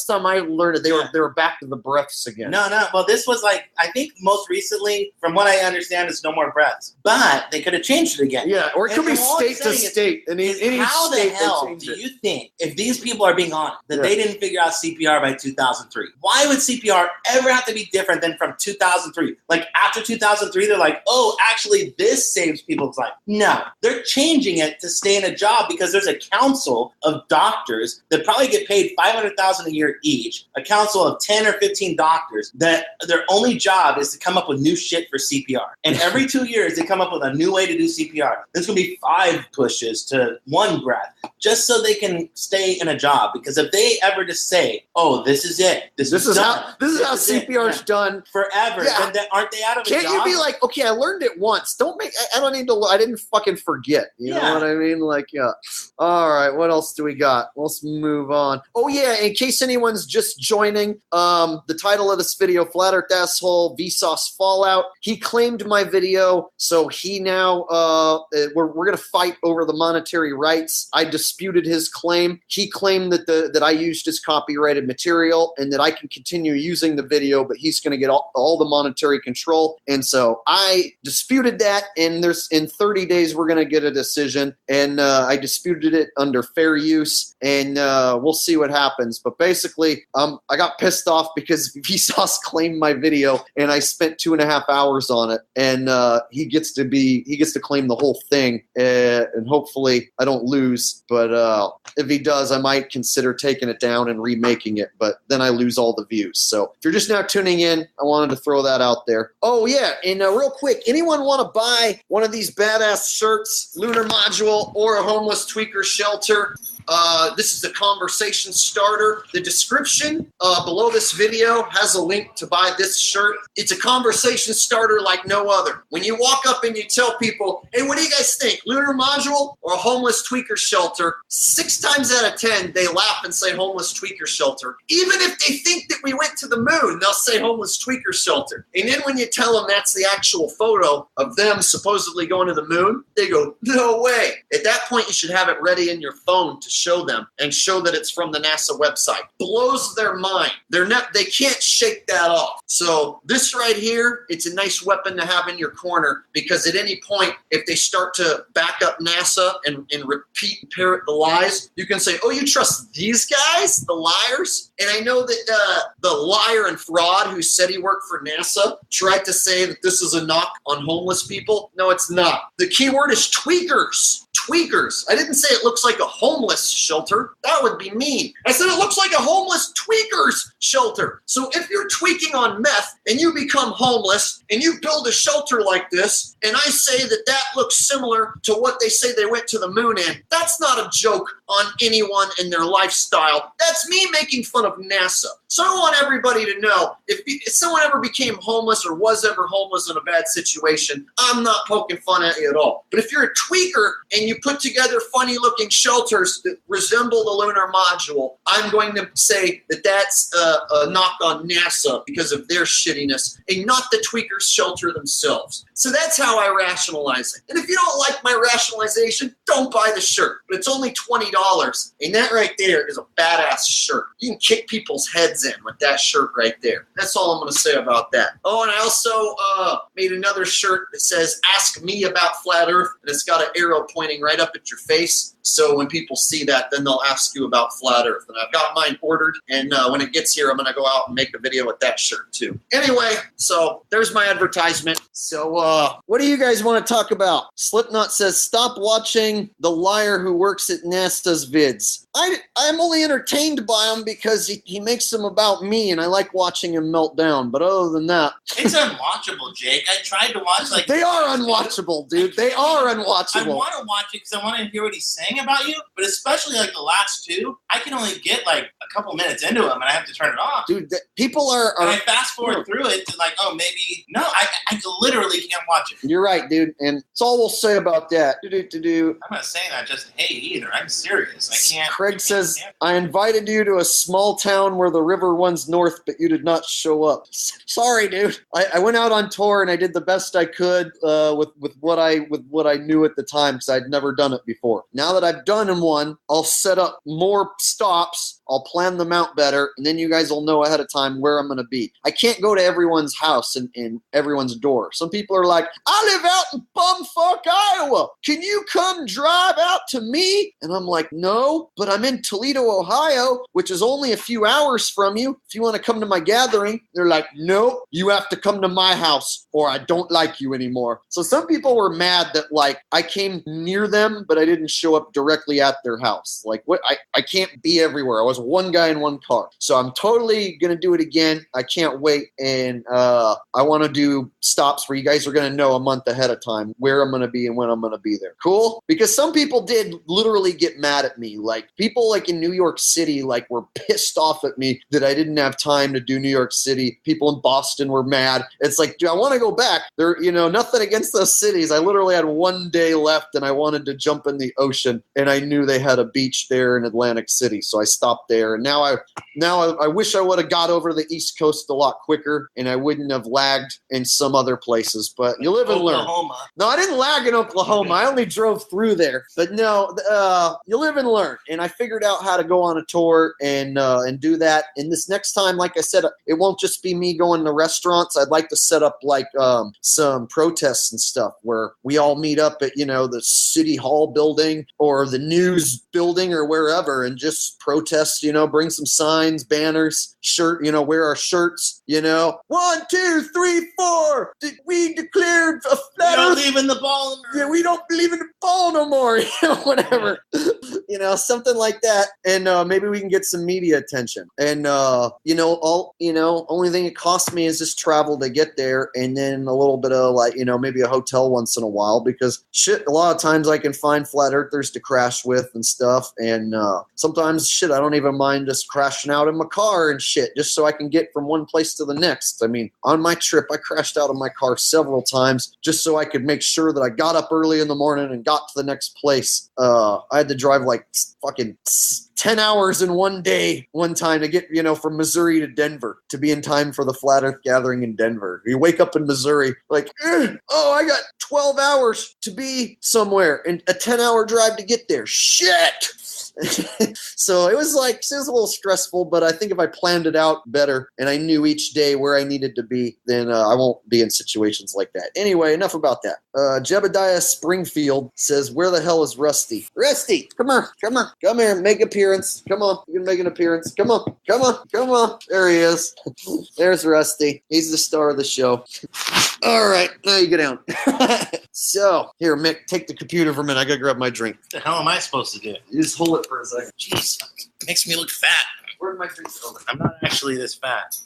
C: time I learned it, they were back to the breaths again.
B: No. Well, this was I think most recently, from what I understand, it's no more breaths. But they could have changed it again.
C: Yeah, or it could be state to state.
B: How the hell do you think, if these people are being honest, that they didn't figure out CPR by 2003? Why would CPR ever have to be different than from 2003? Like after 2003, they're like, oh, actually, this saves people's life. No, they're changing it to stay in a job because there's a council of doctors that probably get paid $500,000 a year each. A council of 10 or 15 doctors that their only job is to come up with new shit for CPR. And every 2 years, they come up with a new way to do CPR. There's going to be 5 pushes to 1 breath, just so they can stay in a job. Because if they ever just say, "Oh, this is it. This is how
C: CPR is done
B: forever," then aren't they out of a job?
C: Can't you be like, okay, I learned it once. I don't need to. I didn't fucking forget. You know what I mean? All right. What else do we got? Let's move on. Oh yeah. In case anyone's just joining, the title of this video: Flat Earth Asshole Vsauce Fallout. He claimed my video, so he now we're gonna fight over the monetary rights. I disputed his claim. He claimed that I used his copyrighted material and that I can continue using the video, but he's going to get all the monetary control. And so I disputed that, and in 30 days we're going to get a decision. And I disputed it under fair use, and we'll see what happens. But basically, I got pissed off because Vsauce claimed my video, and I spent 2.5 hours on it, and he gets to claim the whole thing, and hopefully I don't lose. But if he does, I might consider taking it down and remaking it, but then I lose all the views. So if you're just now tuning in, I wanted to throw that out there. Oh yeah, and real quick, quick, anyone want to buy one of these badass shirts, lunar module, or a homeless tweaker shelter? This is a conversation starter. The description below this video has a link to buy this shirt. It's a conversation starter like no other. When you walk up and you tell people, hey, what do you guys think? Lunar module or a homeless tweaker shelter? 6 times out of 10, they laugh and say homeless tweaker shelter. Even if they think that we went to the moon, they'll say homeless tweaker shelter. And then when you tell them that's the actual photo of them supposedly going to the moon, they go, no way. At that point, you should have it ready in your phone to show them and show that it's from the NASA website. Blows their mind. They can't shake that off. So this right here, it's a nice weapon to have in your corner, because at any point, if they start to back up NASA and repeat and parrot the lies, you can say, oh, you trust these guys, the liars? And I know that the liar and fraud who said he worked for NASA tried to say that this is a knock on homeless people. No, it's not. The key word is tweakers. Tweakers. I didn't say it looks like a homeless shelter. That would be mean. I said it looks like a homeless tweakers shelter. So if you're tweaking on meth and you become homeless and you build a shelter like this, and I say that that looks similar to what they say they went to the moon in, that's not a joke on anyone and their lifestyle. That's me making fun of NASA. So I want everybody to know, if someone ever became homeless or was ever homeless in a bad situation, I'm not poking fun at you at all. But if you're a tweaker and you put together funny looking shelters that resemble the lunar module, I'm going to say that that's a knock on NASA because of their shittiness and not the tweakers shelter themselves. So that's how I rationalize it. And if you don't like my rationalization, don't buy the shirt. But it's only $20. And that right there is a badass shirt. You can kick people's heads in with that shirt right there. That's all I'm going to say about that. Oh, and I also made another shirt that says, ask me about flat earth. And it's got an arrow pointing right up at your face. So when people see that, then they'll ask you about flat earth. And I've got mine ordered. And when it gets here, I'm going to go out and make a video with that shirt too. Anyway, so there's my advertisement. So what do you guys want to talk about? Slipknot says, stop watching the liar who works at NASA's vids. I'm only entertained by him because he makes them about me, and I like watching him melt down. But other than that,
B: it's unwatchable, Jake. I tried to watch
C: they are unwatchable, dude. They are unwatchable.
B: I want to watch it because I want to hear what he's saying about you, but especially like the last two, I can only get like a couple minutes into them, and I have to turn it off.
C: Dude, people are
B: and I fast forward through it to like, oh, maybe no. I literally can't watch it.
C: You're right, dude, and that's all we'll say about that.
B: I'm not saying that just hey either. I'm serious. I can't.
C: Craig says, I invited you to a small town where the river runs north, but you did not show up. Sorry, dude. I went out on tour and I did the best I could with what I knew at the time, because I'd never done it before. Now that I've done one, I'll set up more stops. I'll plan them out better, and then you guys will know ahead of time where I'm going to be. I can't go to everyone's house and everyone's door. Some people are like, I live out in bumfuck Iowa. Can you come drive out to me? And I'm like, no, but I'm in Toledo, Ohio, which is only a few hours from you. If you want to come to my gathering, they're like, no, you have to come to my house or I don't like you anymore. So some people were mad that like I came near them, but I didn't show up directly at their house. Like what? I can't be everywhere. I was one guy in one car. So I'm totally going to do it again. I can't wait. And I want to do stops where you guys are going to know a month ahead of time where I'm going to be and when I'm going to be there. Cool? Because some people did literally get mad at me. Like people like in New York City, like were pissed off at me that I didn't have time to do New York City. People in Boston were mad. It's like, dude, I want to go back. There, nothing against those cities. I literally had one day left and I wanted to jump in the ocean and I knew they had a beach there in Atlantic City. So I stopped there. And now I wish I would have got over to the East Coast a lot quicker and I wouldn't have lagged in some other places. But you live and learn. No, I didn't lag in Oklahoma. I only drove through there. But no, you live and learn. And I figured out how to go on a tour and do that. And this next time, like I said, it won't just be me going to restaurants. I'd like to set up like some protests and stuff where we all meet up at, the city hall building or the news building or wherever and just protest, bring some signs, banners, wear our shirts, 1, 2, 3, 4. We declared a flat
B: We don't
C: earth.
B: believe in the ball.
C: Yeah, we don't believe in the ball no more. Whatever. something like that, and maybe we can get some media attention. And only thing it costs me is just travel to get there, and then a little bit of maybe a hotel once in a while, because shit, a lot of times I can find flat earthers to crash with and stuff, and sometimes shit, I don't even mind just crashing out in my car and shit, just so I can get from one place to the next. I mean, on my trip, I crashed out of my car several times just so I could make sure that I got up early in the morning and got to the next place. I had to drive like fucking 10 hours in one day one time to get, from Missouri to Denver to be in time for the Flat Earth Gathering in Denver. You wake up in Missouri like, I got 12 hours to be somewhere and a 10-hour drive to get there. Shit! So it was a little stressful, but I think if I planned it out better and I knew each day where I needed to be, then I won't be in situations like that. Anyway, enough about that. Jebediah Springfield says, where the hell is Rusty? Rusty, come here, make appearance. Come on, you can make an appearance. Come on. There he is. There's Rusty. He's the star of the show. All right, now you get down. So, here, Mick, take the computer for a minute. I gotta grab my drink.
B: What the hell am I supposed to do?
C: You just hold it for a second.
B: Jeez, it makes me look fat.
C: Where'd my drink go?
B: I'm not actually this fat.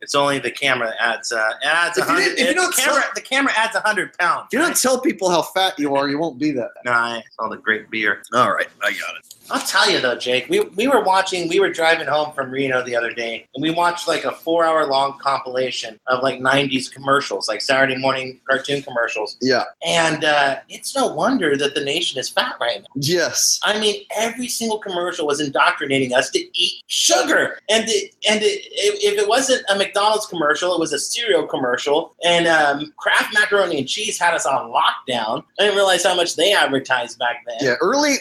B: It's only the camera that adds. The camera adds 100 pounds.
C: If you don't tell people how fat you are, you won't be that.
B: Nah, it's all the great beer.
C: All right, I got it.
B: I'll tell you though, Jake, we were driving home from Reno the other day, and we watched like a 4-hour long compilation of like 90s commercials, like Saturday morning cartoon commercials.
C: Yeah.
B: And it's no wonder that the nation is fat right now.
C: Yes.
B: I mean, every single commercial was indoctrinating us to eat sugar. And if it wasn't a McDonald's commercial, it was a cereal commercial. And Kraft Macaroni and Cheese had us on lockdown. I didn't realize how much they advertised back then.
C: Yeah,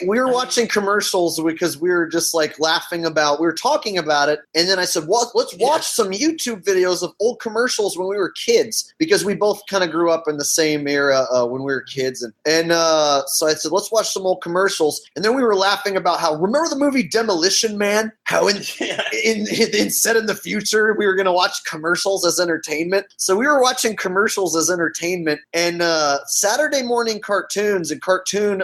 C: we were watching commercials because we were just like laughing about, we were talking about it, and then I said, well, let's watch some YouTube videos of old commercials when we were kids, because we both kind of grew up in the same era when we were kids, and so I said, let's watch some old commercials, and then we were laughing about how, remember the movie Demolition Man? How instead in the future we were going to watch commercials as entertainment. So we were watching commercials as entertainment, and Saturday morning cartoons and cartoon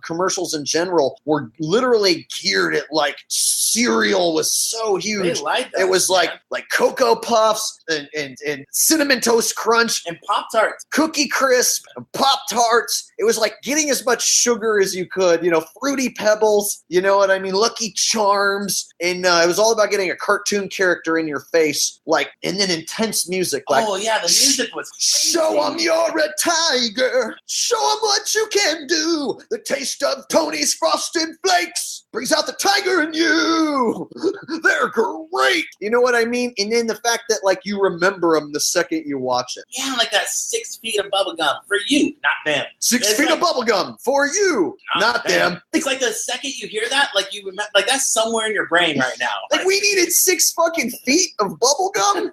C: commercials in general were literally geared at like cereal was so huge.
B: They like that,
C: it was like Cocoa Puffs and Cinnamon Toast Crunch
B: and Pop-Tarts,
C: Cookie Crisp and Pop-Tarts. It was like getting as much sugar as you could, Fruity Pebbles, you know what I mean, Lucky Charms, and it was all about getting a cartoon character in your face, and then intense music. Like,
B: oh yeah, the music was crazy.
C: Show 'em you're a tiger. Show 'em what you can do. The taste of Tony's Frosted Flakes brings out the tiger in you. They're great. You know what I mean? And then the fact that you remember them the second you watch it.
B: Yeah, like that 6 feet of bubblegum for you, not them.
C: 6 feet of bubblegum for you, not them.
B: It's like the second you hear that, you remember, that's somewhere in your brain right now.
C: We needed 6 fucking feet of bubblegum?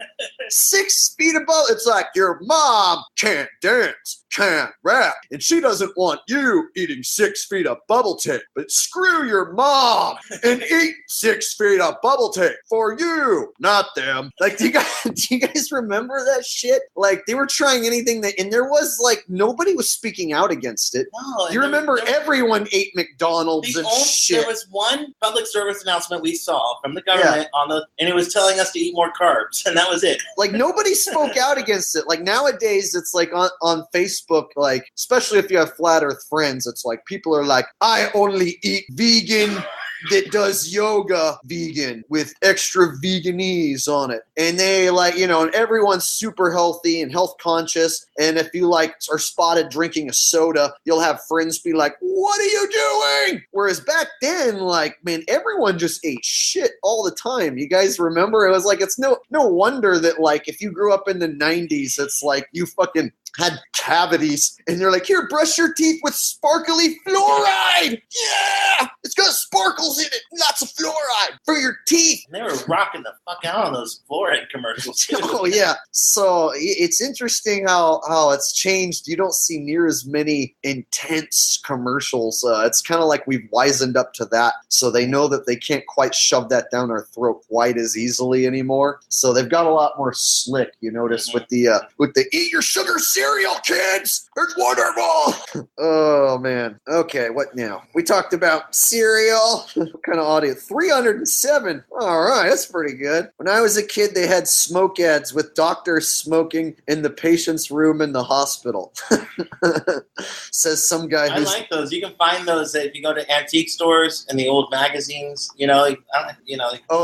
C: 6 feet of bubble. It's like your mom can't dance, can't rap, and she doesn't want you eating 6 feet of bubble tape. But screw your mom and eat 6 feet of bubble tape for you, not them. Do you guys remember that shit? They were trying anything and there was nobody was speaking out against it.
B: No,
C: you remember everyone ate McDonald's and shit.
B: There was one public service announcement we saw from the government and it was telling us to eat more carbs, and that was it.
C: Nobody spoke out against it. Nowadays, it's on Facebook, especially if you have flat Earth friends, it's people are like, I only eat vegan that does yoga vegan with extra veganese on it. And they and everyone's super healthy and health conscious. And if you are spotted drinking a soda, you'll have friends be like, what are you doing? Whereas back then, man, everyone just ate shit all the time. You guys remember? It was it's no wonder that if you grew up in the 90s, it's you fucking had cavities, and they're here, brush your teeth with sparkly fluoride. Yeah, it's got sparkles in it, lots of fluoride for your teeth.
B: And they were rocking the fuck out on those fluoride commercials too.
C: Oh yeah, so it's interesting how it's changed. You don't see near as many intense commercials. It's kind of we've wisened up to that, so they know that they can't quite shove that down our throat quite as easily anymore. So they've got a lot more slick. You notice with the eat your sugar cereal cereal, kids. It's wonderful. Oh, man. Okay, what now? We talked about cereal. What kind of audio? 307. All right, that's pretty good. When I was a kid, they had smoke ads with doctors smoking in the patient's room in the hospital. Says some guy
B: I like those. You can find those if you go to antique stores and the old magazines. Like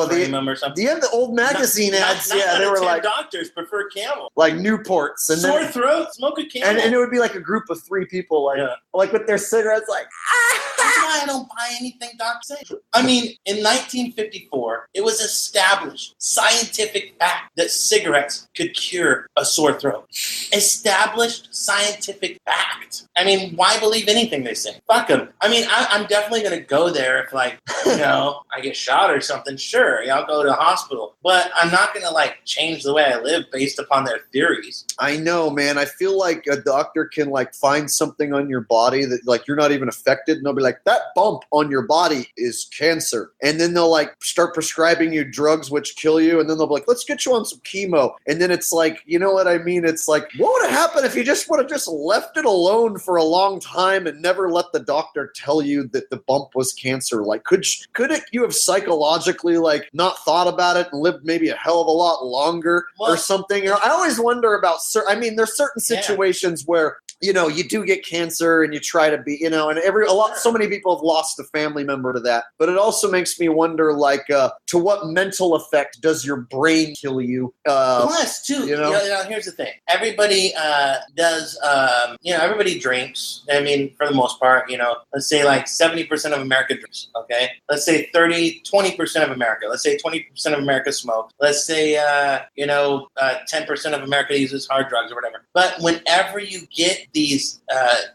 B: Premium or something.
C: Yeah, the old magazine ads.
B: Not
C: they were like
B: doctors prefer Camel.
C: Like Newports and
B: sore throat, smoke a Camel.
C: And it would be like a group of 3 people, like with their cigarettes, like.
B: That's why I don't buy anything Doc says. I mean, in 1954, it was established scientific fact that cigarettes could cure a sore throat. Established scientific fact. I mean, why believe anything they say? Fuck them. I mean, I'm definitely going to go there if, I get shot or something. Sure, I'll go to the hospital. But I'm not going to, change the way I live based upon their theories.
C: I know, man. I feel like a doctor can, find something on your body that, you're not even affected. And they'll be like, that bump on your body is cancer. And then they'll, start prescribing you drugs which kill you. And then they'll be like, let's get you on some chemo. And then it's you know what I mean? It's what would have happened if you just would have just left it alone for a long time and never let the doctor tell you that the bump was cancer? Could you have psychologically, not thought about it and lived maybe a hell of a lot longer or something? I always wonder about, there's certain situations where, you do get cancer and you try to be, and so many people have lost a family member to that. But it also makes me wonder, to what mental effect does your brain kill you?
B: Plus, too, here's the thing. Everybody does, everybody drinks. I mean, for the most part, let's say 70% of America drinks, okay? Let's say 20% of America. Let's say 20% of America smoke. Let's say, 10% of America uses hard drugs or whatever. But whenever you get these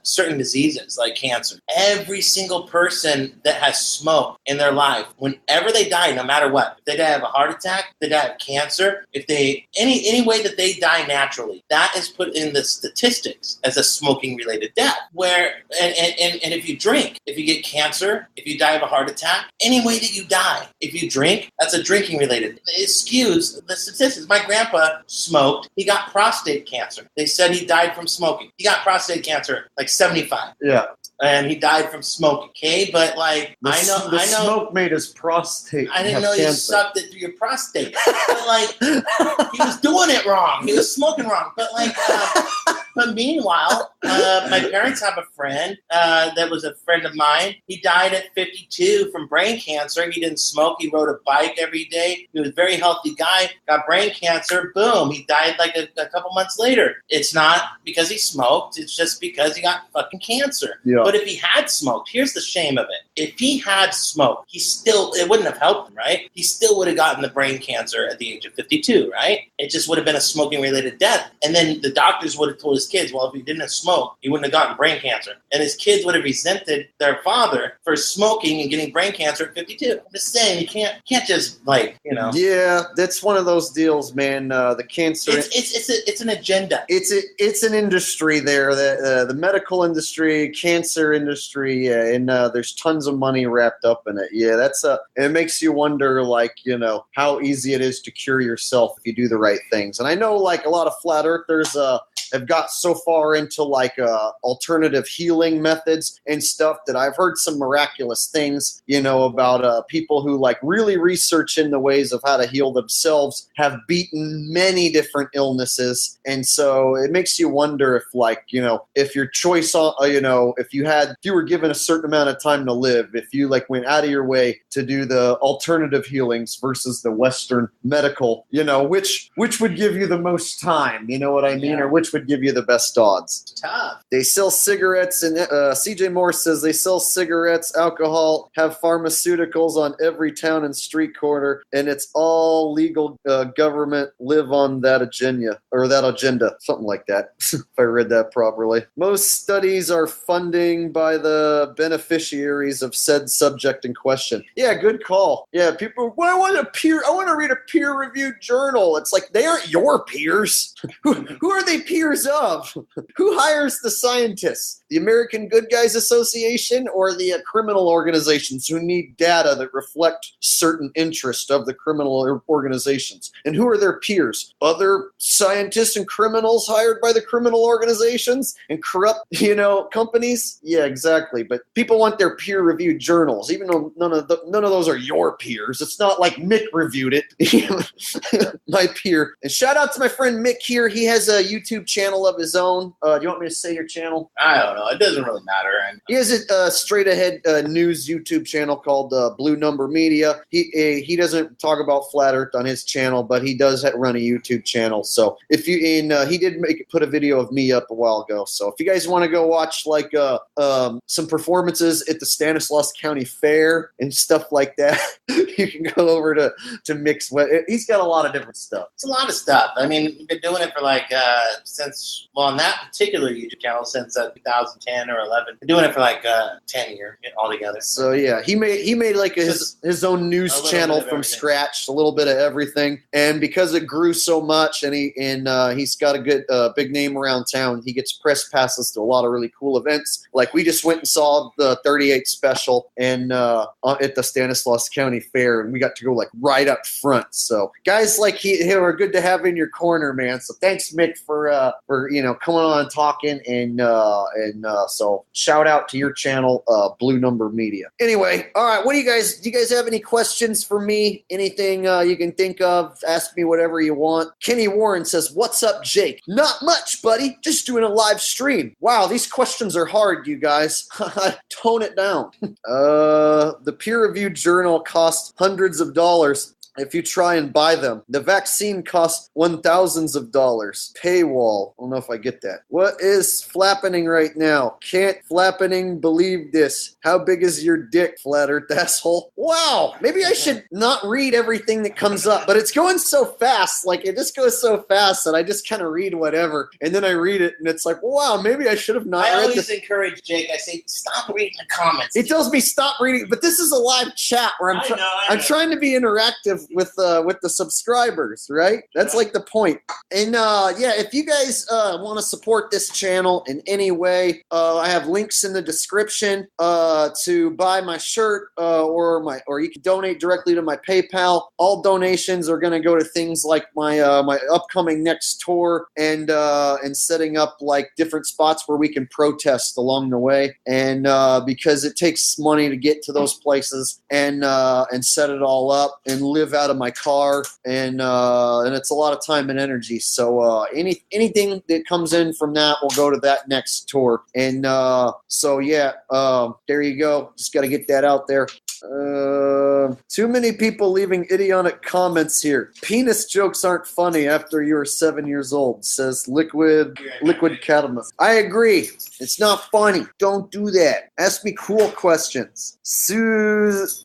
B: certain diseases like cancer, every single person that has smoked in their life, whenever they die, no matter what, if they die of a heart attack, if they die of cancer, if they any way that they die naturally, that is put in the statistics as a smoking related death. Where and if you drink, if you get cancer, if you die of a heart attack, any way that you die, if you drink, that's a drinking related. It skews the statistics. My grandpa smoked. He got prostate cancer. They said he died from smoking. He got prostate cancer 75.
C: Yeah.
B: And he died from smoking. Okay, but I know
C: smoke made his prostate.
B: I didn't know you sucked it through your prostate. But he was doing it wrong. He was smoking wrong. But but meanwhile, my parents have a friend that was a friend of mine. He died at 52 from brain cancer. He didn't smoke. He rode a bike every day. He was a very healthy guy. Got brain cancer. Boom. He died a couple months later. It's not because he smoked. It's just because he got fucking cancer.
C: Yeah.
B: But if he had smoked, here's the shame of it. If he had smoked, it wouldn't have helped him, right? He still would have gotten the brain cancer at the age of 52, right? It just would have been a smoking-related death. And then the doctors would have told his kids, well, if he didn't have smoked, he wouldn't have gotten brain cancer. And his kids would have resented their father for smoking and getting brain cancer at 52. I'm just saying, you can't just
C: Yeah, that's one of those deals, man. The cancer.
B: It's an agenda.
C: It's an industry there. The medical industry, cancer industry, and there's tons of money wrapped up in it. Yeah, it makes you wonder, how easy it is to cure yourself if you do the right things. And I know, a lot of flat earthers have got so far into alternative healing methods and stuff that I've heard some miraculous things, about people who really research in the ways of how to heal themselves, have beaten many different illnesses. And so it makes you wonder if if your choice, if you were given a certain amount of time to live, if you went out of your way to do the alternative healings versus the Western medical, which would give you the most time, you know what I mean?
B: Yeah.
C: Or which would give you the best odds.
B: It's tough.
C: They sell cigarettes, and CJ Moore says they sell cigarettes, alcohol, have pharmaceuticals on every town and street corner, and it's all legal. Government live on that agenda, something like that, if I read that properly. Most studies are funding by the beneficiaries of said subject in question. Yeah, good call. Yeah, people, I want to read a peer-reviewed journal. It's they aren't your peers. Who are they peers of? Who hires the scientists? the American Good Guys Association or the criminal organizations who need data that reflect certain interests of the criminal organizations? And who are their peers? Other scientists and criminals hired by the criminal organizations and corrupt, companies? Yeah, exactly. But people want their peer-reviewed journals, even though none of those are your peers. It's not like Mick reviewed it. My peer. And shout out to my friend Mick here. He has a YouTube channel of his own. Do you want me to say your channel?
B: I don't know. It doesn't really matter.
C: He has a straight-ahead news YouTube channel called Blue Number Media. He doesn't talk about Flat Earth on his channel, but he does run a YouTube channel. So he did put a video of me up a while ago. So if you guys want to go watch some performances at the Stanislaus County Fair and stuff like that, you can go over to Mick's. He's got a lot of different stuff.
B: It's a lot of stuff. I mean, we've been doing it for on that particular YouTube channel since 2010 or 11. Been doing it for 10 years altogether.
C: So yeah, he made like his own news channel from scratch, a little bit of everything. And because it grew so much, and he's got a good big name around town, he gets press passes to a lot of really cool events. Like we just went and saw the 38 special and at the Stanislaus County Fair, and we got to go right up front. So guys like him are good to have in your corner, man. So thanks, Mick, for coming on and talking, and so shout out to your channel, Blue Number Media. Anyway, all right, do you guys have any questions for me? Anything you can think of? Ask me whatever you want. Kenny Warren says, "What's up, Jake?" Not much, buddy. Just doing a live stream. Wow, these questions are hard, you guys. Tone it down. The peer-reviewed journal costs hundreds of dollars if you try and buy them. The vaccine costs $1,000s of dollars. Paywall. I don't know if I get that. What is flappening right now? Can't flappening believe this. How big is your dick, Flat Earth asshole? Wow. Maybe I should not read everything that comes up, but it's going so fast. It just goes so fast that I just kind of read whatever, and then I read it, and it's like, wow, maybe I should have not read this.
B: I always encourage Jake. I say, stop reading the comments.
C: It tells me stop reading, but this is a live chat where I'm trying to be interactive with the subscribers, right? That's the point. And if you guys want to support this channel in any way, I have links in the description to buy my shirt or you can donate directly to my PayPal. All donations are going to go to things like my upcoming next tour and setting up different spots where we can protest along the way, and because it takes money to get to those places and set it all up and live out of my car, and it's a lot of time and energy. So anything that comes in from that will go to that next tour. And there you go. Just got to get that out there. Too many people leaving idiotic comments here. Penis jokes aren't funny after you're 7 years old, says Liquid Catamus. I agree. It's not funny. Don't do that. Ask me cool questions.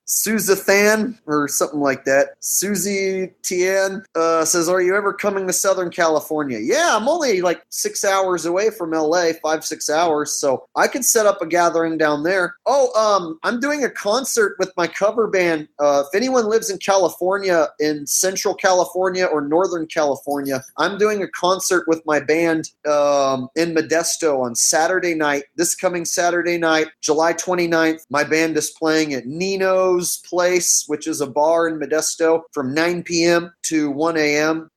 C: Suzathan or something like that. Susie Tian says, "Are you ever coming to Southern California?" Yeah, I'm only 6 hours away from LA, 5-6 hours, so I could set up a gathering down there. I'm doing a concert with my cover band. If anyone lives in California, in Central California or Northern California, I'm doing a concert with my band in Modesto on Saturday night. This coming Saturday night, July 29th, my band is playing at Nino's Place, which is a bar in Modesto, from 9 p.m. to 1 a.m.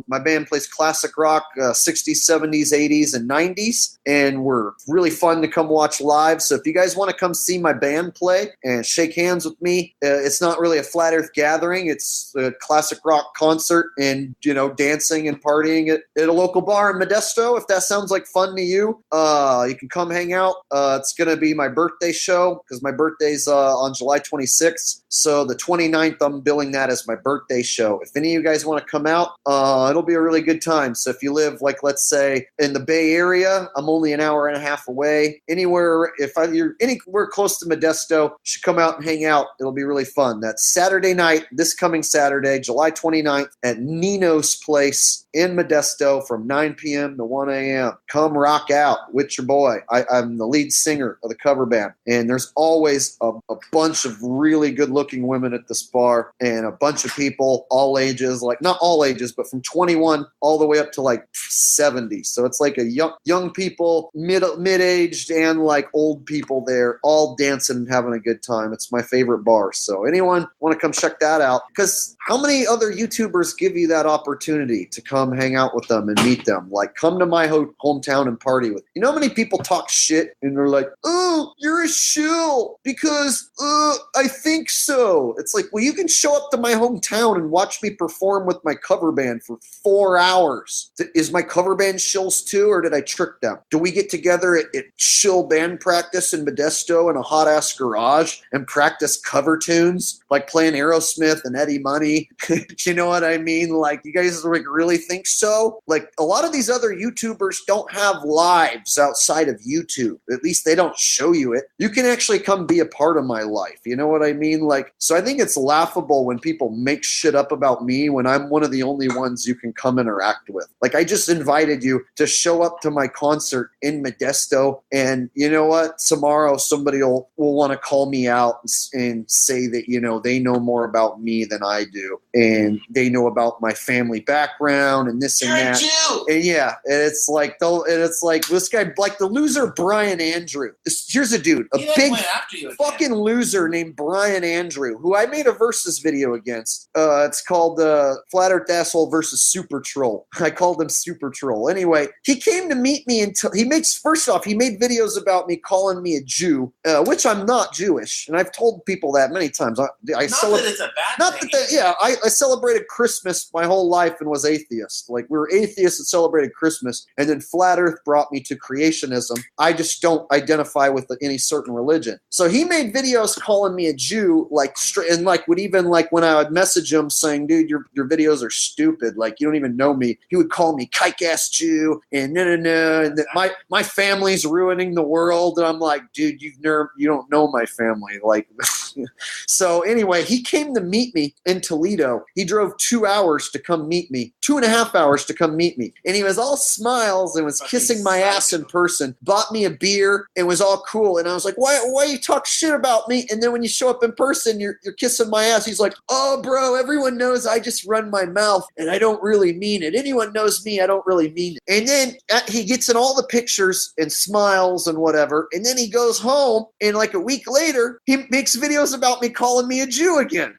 C: My band plays classic rock, 60s, 70s, 80s, and 90s, and we're really fun to come watch live. So if you guys want to come see my band play and shake hands with me, it's not really a Flat Earth gathering. It's a classic rock concert and, dancing and partying at a local bar in Modesto. If that sounds like fun to you, you can come hang out. It's going to be my birthday show because my birthday's on July 26th. So the 29th, I'm billing that as my birthday show. If any of you guys want to come out, it'll be a really good time. So if you live, let's say, in the Bay Area, I'm only an hour and a half away. You're anywhere close to Modesto, you should come out and hang out. It'll be really fun. That's Saturday night, this coming Saturday, July 29th at Nino's Place in Modesto from 9 p.m. to 1 a.m. Come rock out with your boy. I'm the lead singer of the cover band, and there's always a bunch of really good-looking women at this bar and a bunch of people, all ages, like not all ages, but from 21 all the way up to like 70. So it's like a young people, mid-aged, and like old people there, all dancing and having a good time. It's my favorite bar. So anyone want to come check that out? Because how many other YouTubers give you that opportunity to come hang out with them and meet them? Like, come to my hometown and party with. You know how many people talk shit and they're like, oh, you're a shill because I think so. It's like, well, you can show up to my hometown and watch me perform with my cover band for 4 hours. Is my cover band shills too, or did I trick them? Do we get together at shill band practice in Modesto in a hot ass garage and practice cover tunes, like playing Aerosmith and Eddie Money? You know what I mean? Like, you guys like really think so? Like, a lot of these other YouTubers don't have lives outside of YouTube. At least they don't show you it. You can actually come be a part of my life. You know what I mean? Like, so I think it's laughable when people make shit up about me when I'm one of the only ones you can come interact with. Like, I just invited you to show up to my concert in Modesto, and you know what? Tomorrow somebody will want to call me out and say that, you know, they know more about me than I do, and they know about my family background and this and that. And yeah, and it's like this guy, like the loser Brian Andrew. Here's a dude, a big fucking loser named Brian Andrew, who I made a versus video against. It's called Flat Earth Asshole versus Super Troll. I called him Super Troll. Anyway, he came to meet me until he made videos about me calling me a Jew, which I'm not Jewish, and I've told people that many times. I celebrated Christmas my whole life and was atheist. Like, we were atheists and celebrated Christmas, and then Flat Earth brought me to creationism. I just don't identify with any certain religion. So he made videos calling me a Jew, like straight, and like would even like when I would message him saying, "Dude, your videos are stupid. Like, you don't even know me." He would call me kike ass Jew and no, and that my family's ruining the world. And I'm like, dude, you don't know my family. Like, so anyway, he came to meet me in Toledo. He drove 2 hours to come meet me, 2.5 hours to come meet me. And he was all smiles and was kissing my ass in person, bought me a beer and was all cool. And I was like, why you talk shit about me? And then when you show up in person, you're kissing my ass. He's like, oh, bro, everyone knows I just run my mouth and I don't really mean it. Anyone knows me, I don't really mean it. And then he gets in all the pictures and smiles and whatever. And then he goes home, and like a week later, he makes videos about me calling me a Jew again.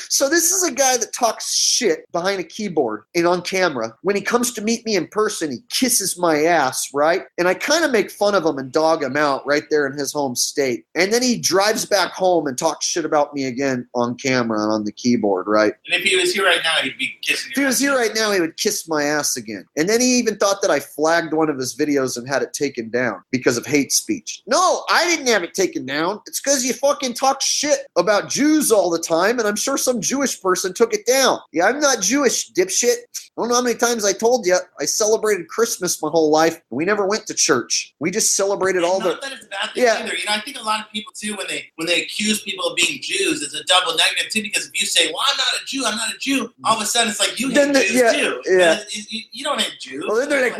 C: So this is a guy that talks shit behind a keyboard and on camera. When he comes to meet me in person, he kisses my ass, right? And I kind of make fun of him and dog him out right there in his home state. And then he drives back home and talks shit about me again on camera and on the keyboard, right?
B: And if he was here right now, he'd be kissing your ass.
C: If he was here right now, he would kiss my ass again. And then he even thought that I flagged one of his videos and had it taken down because of hate speech. No, I didn't have it taken down. It's because you fucking talk shit about Jews all the time, and I'm sure some Jewish person took it down. Yeah, I'm not Jewish, dipshit. I don't know how many times I told you I celebrated Christmas my whole life. We never went to church. We just celebrated all the.
B: Not that it's a bad thing either. You know, I think a lot of people too, when they accuse people of being Jews, it's a double negative too. Because if you say, "Well, I'm not a Jew," all of a sudden it's like you hate Jews too.
C: Yeah.
B: You don't hate Jews.
C: Well, then they're like,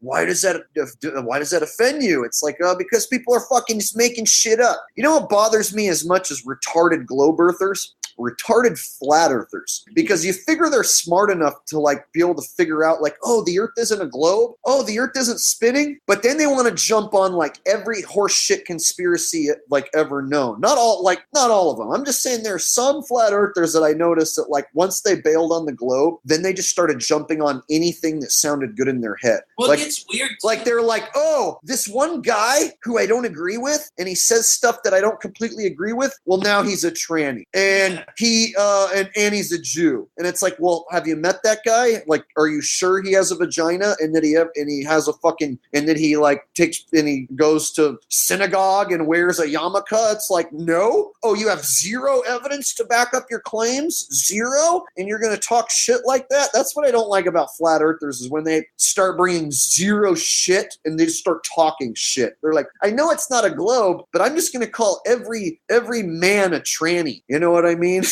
C: why does that offend you? It's like, because people are fucking just making shit up. You know what bothers me as much as retarded globe earthers? Retarded flat earthers, because you figure they're smart enough to like be able to figure out like, oh, the earth isn't a globe, oh, the earth isn't spinning, but then they want to jump on like every horse shit conspiracy like ever known. Not all of them. I'm just saying there are some flat earthers that I noticed that like once they bailed on the globe, then they just started jumping on anything that sounded good in their head.
B: Well,
C: like,
B: it's weird too.
C: Like they're like, oh, this one guy who I don't agree with and he says stuff that I don't completely agree with, well, now he's a tranny and and he's a Jew. And it's like, well, have you met that guy? Like, are you sure he has a vagina and that he has a fucking, and that he like takes, and he goes to synagogue and wears a yarmulke? It's like, no. Oh, you have zero evidence to back up your claims? Zero? And you're going to talk shit like that? That's what I don't like about flat earthers, is when they start bringing zero shit and they just start talking shit. They're like, I know it's not a globe, but I'm just going to call every man a tranny. You know what I mean?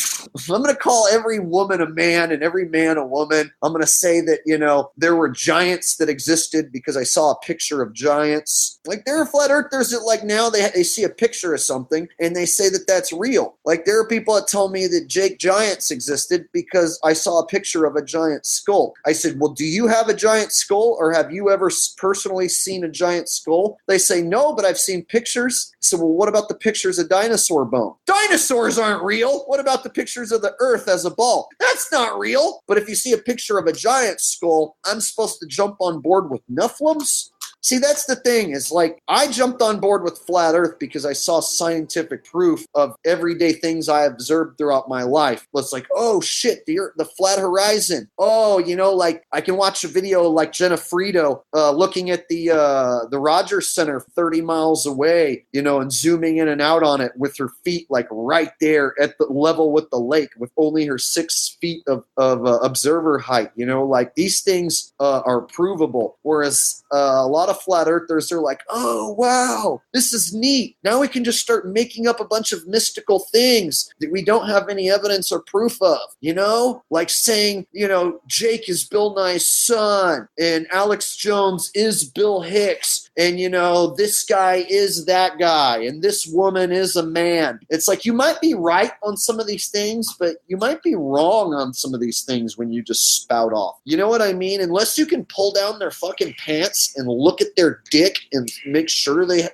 C: I'm going to call every woman a man and every man a woman. I'm going to say that, you know, there were giants that existed because I saw a picture of giants. Like, there are flat earthers that, like, now they see a picture of something and they say that that's real. Like, there are people that tell me that Jake Giants existed because I saw a picture of a giant skull. I said, well, do you have a giant skull, or have you ever personally seen a giant skull? They say, no, but I've seen pictures. So, well, what about the pictures of dinosaur bone? Dinosaurs aren't real. What about the pictures of the earth as a ball? That's not real. But if you see a picture of a giant skull, I'm supposed to jump on board with Nephilims? See, that's the thing, is like, I jumped on board with flat earth because I saw scientific proof of everyday things I observed throughout my life. It's like, oh shit, the flat horizon. Oh, you know, like, I can watch a video like Jenna Frito looking at the Rogers Center 30 miles away, you know, and zooming in and out on it with her feet like right there at the level with the lake, with only her 6 feet of observer height. You know, like, these things are provable, whereas a lot of flat earthers are like, oh wow, this is neat. Now we can just start making up a bunch of mystical things that we don't have any evidence or proof of, you know, like saying, you know, Jake is Bill Nye's son and Alex Jones is Bill Hicks, and, you know, this guy is that guy and this woman is a man. It's like, you might be right on some of these things, but you might be wrong on some of these things when you just spout off. You know what I mean? Unless you can pull down their fucking pants and look at their dick and make sure they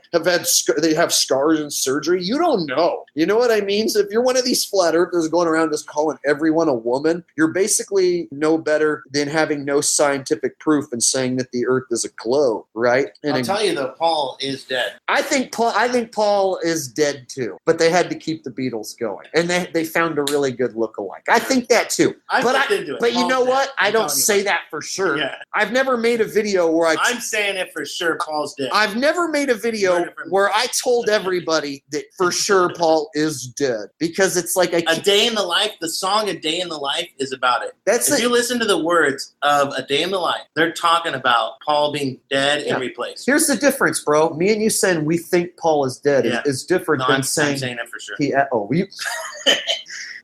C: have scars and surgery, you don't know. You know what I mean? So if you're one of these flat earthers going around just calling everyone a woman, you're basically no better than having no scientific proof and saying that the earth is a globe, right? And
B: I'll tell you though, Paul is dead.
C: I think Paul is dead too, but they had to keep the Beatles going, and they found a really good lookalike. I think that too. But you know what? I don't say that for sure. Yeah. I've never made a video where I'm
B: saying it for sure. Paul's dead.
C: I've never made a video where I told everybody that for sure Paul is dead, because it's like
B: A Day in the Life. The song "A Day in the Life" is about it.
C: If
B: you listen to the words of "A Day in the Life," they're talking about Paul being dead and replaced.
C: Here's the difference, bro. Me and you saying we think Paul is dead is different than saying.
B: I'm saying it for sure.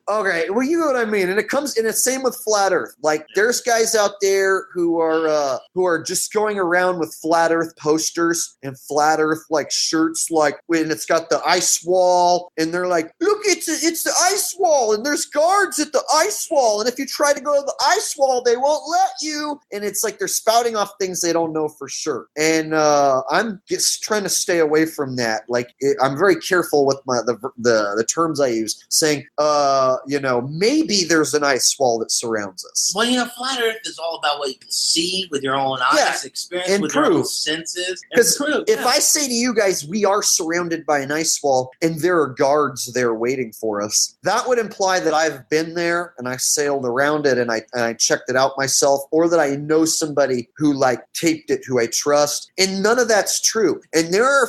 C: Okay, well, you know what I mean, and it's same with flat Earth. Like, there's guys out there who are just going around with flat Earth posters and flat Earth like shirts, like when it's got the ice wall, and they're like, look, it's the ice wall, and there's guards at the ice wall, and if you try to go to the ice wall, they won't let you. And it's like they're spouting off things they don't know for sure. And I'm just trying to stay away from that. Like, I'm very careful with the terms I use, saying you know, maybe there's an ice wall that surrounds us.
B: Well, you know, flat Earth is all about what you can see with your own eyes, experience
C: and
B: with
C: proof.
B: your own senses.
C: Because if I say to you guys, we are surrounded by an ice wall and there are guards there waiting for us, that would imply that I've been there and I sailed around it and I checked it out myself, or that I know somebody who like taped it, who I trust. And none of that's true. And there are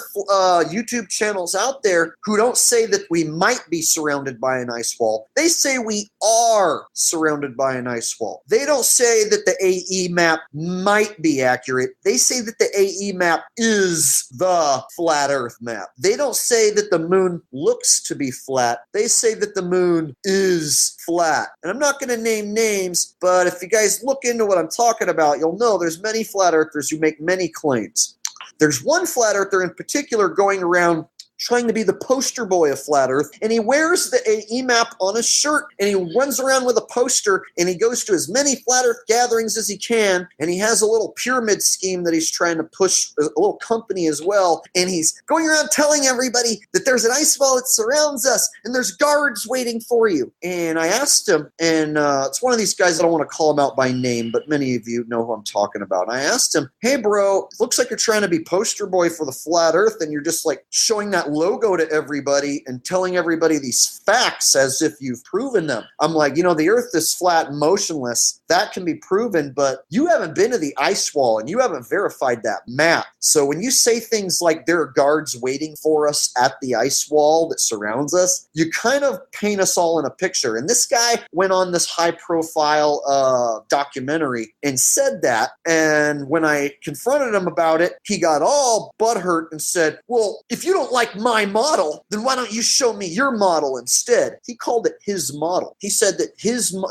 C: YouTube channels out there who don't say that we might be surrounded by an ice wall. They say we are surrounded by an ice wall. They don't say that the AE map might be accurate. They say that the AE map is the flat Earth map. They don't say that the moon looks to be flat. They say that the moon is flat. And I'm not going to name names, but if you guys look into what I'm talking about, you'll know there's many flat earthers who make many claims. There's one flat earther in particular going around trying to be the poster boy of flat Earth, and he wears the AE map on his shirt, and he runs around with a poster, and he goes to as many flat Earth gatherings as he can, and he has a little pyramid scheme that he's trying to push, a little company as well, and he's going around telling everybody that there's an ice wall that surrounds us, and there's guards waiting for you. And I asked him, and it's one of these guys, I don't want to call him out by name, but many of you know who I'm talking about. And I asked him, hey bro, it looks like you're trying to be poster boy for the flat Earth, and you're just like showing that that logo to everybody and telling everybody these facts as if you've proven them. I'm like, the earth is flat and motionless. That can be proven, but you haven't been to the ice wall and you haven't verified that map. So when you say things like there are guards waiting for us at the ice wall that surrounds us, you kind of paint us all in a picture. And this guy went on this high-profile documentary and said that. And when I confronted him about it, he got all butthurt and said, well, if you don't like my model, then why don't you show me your model instead? He called it his model. He said that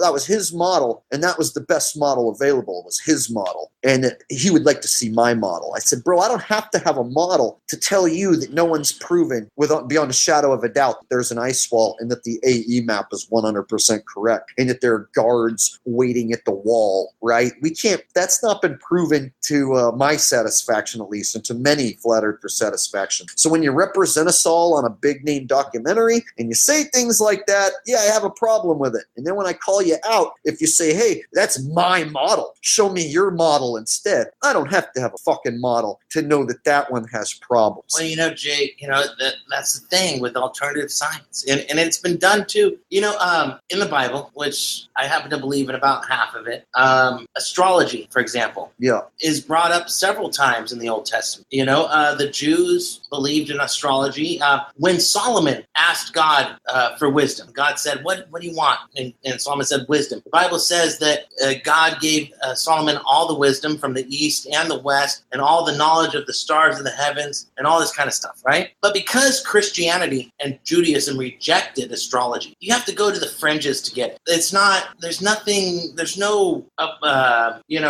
C: that was his model, and that was the best model available, was his model. And that he would like to see my model. I said, bro, I don't have to have a model to tell you that no one's proven beyond a shadow of a doubt that there's an ice wall and that the AE map is 100% correct and that there are guards waiting at the wall, right? That's not been proven to my satisfaction, at least, and to many flat earthers' satisfaction. So when you represent us all on a big name documentary and you say things like that, yeah, I have a problem with it. And then when I call you out, if you say, hey, that's my model, show me your model instead, I don't have to have a fucking model to know that that one has problems.
B: Well, Jake, that's the thing with alternative science. And it's been done too. In the Bible, which I happen to believe in about half of it, astrology, for example, is brought up several times in the Old Testament. The Jews believed in astrology. When Solomon asked God for wisdom, God said, what do you want? And Solomon said, wisdom. The Bible says that God gave Solomon all the wisdom from the east and the west and all the knowledge of the stars in the heavens and all this kind of stuff, right? But because Christianity and Judaism rejected astrology, you have to go to the fringes to get it. There's no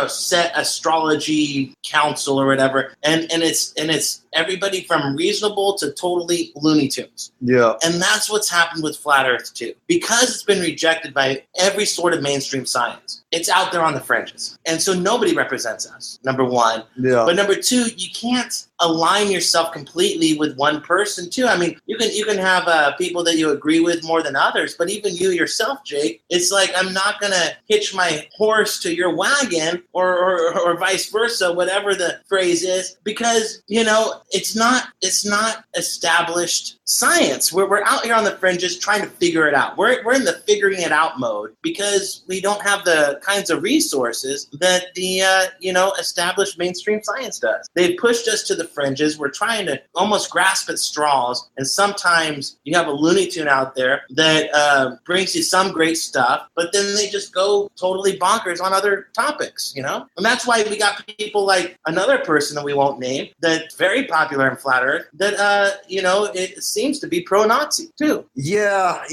B: set astrology council or whatever, and it's everybody from reasonable to totally Looney Tunes.
C: Yeah.
B: And that's what's happened with Flat Earth too. Because it's been rejected by every sort of mainstream science, it's out there on the fringes. And so nobody represents us, number one.
C: Yeah.
B: But number two, you can't align yourself completely with one person too. I mean, you can have people that you agree with more than others, but even you yourself, Jake, it's like, I'm not going to hitch my horse to your wagon or vice versa, whatever the phrase is, because, it's not established science. We're out here on the fringes trying to figure it out. We're in the figuring it out mode because we don't have the kinds of resources that the established mainstream science does. They've pushed us to the fringes. We're trying to almost grasp at straws, and sometimes you have a Looney Tune out there that brings you some great stuff, but then they just go totally bonkers on other topics, and that's why we got people like another person that we won't name that's very popular in Flat Earth that it seems to be pro-Nazi too.
C: Yeah.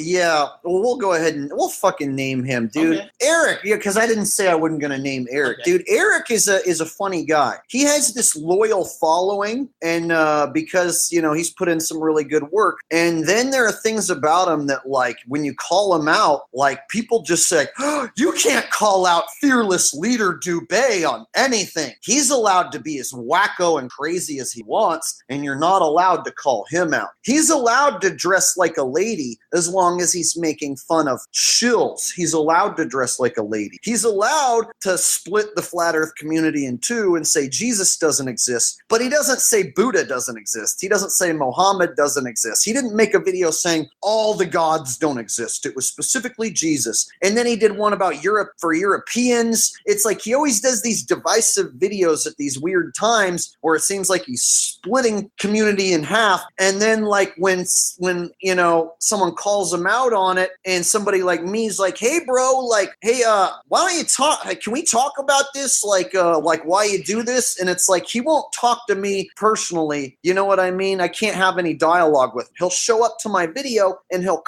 C: Well, we'll go ahead and we'll fucking name him, dude.
B: Okay.
C: Eric, because I didn't say I wasn't going to name Eric.
B: Okay.
C: Dude, Eric is a funny guy. He has this loyal following, and because he's put in some really good work. And then there are things about him that, like, when you call him out, like, people just say, oh, you can't call out fearless leader Dubé on anything. He's allowed to be as wacko and crazy as he wants, and you're not allowed to call him out. He's allowed to dress like a lady as long as he's making fun of shills. He's allowed to dress like a lady. He's allowed to split the flat earth community in two and say Jesus doesn't exist, but he doesn't say Buddha doesn't exist. He doesn't say Muhammad doesn't exist. He didn't make a video saying all the gods don't exist. It was specifically Jesus. And then he did one about Europe for Europeans. It's like he always does these divisive videos at these weird times where it seems like he's splitting community in half. And then, like, when someone calls him out on it, and somebody like me is like, hey bro, like, hey, why don't you talk, can we talk about this, like why you do this? And it's like, he won't talk to me personally, you know what I mean? I can't have any dialogue with him. He'll show up to my video and he'll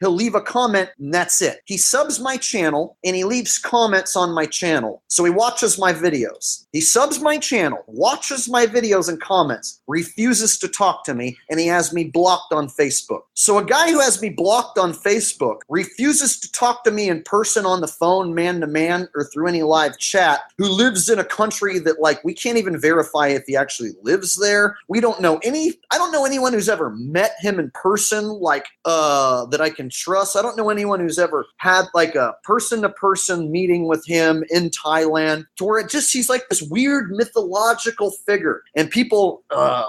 C: leave a comment, and that's it. He subs my channel and he leaves comments on my channel. So he watches my videos. He subs my channel, watches my videos and comments, refuses to talk to me, and he has me blocked on Facebook. So a guy who has me blocked on Facebook refuses to talk to me in person on the phone, man to man, or through any live chat, who lives in a country that, like, we can't even verify if he actually lives there. I don't know anyone who's ever met him in person, like, that I can trust. I don't know anyone who's ever had, like, a person-to-person meeting with him in Thailand, to where he's like this weird mythological figure, and people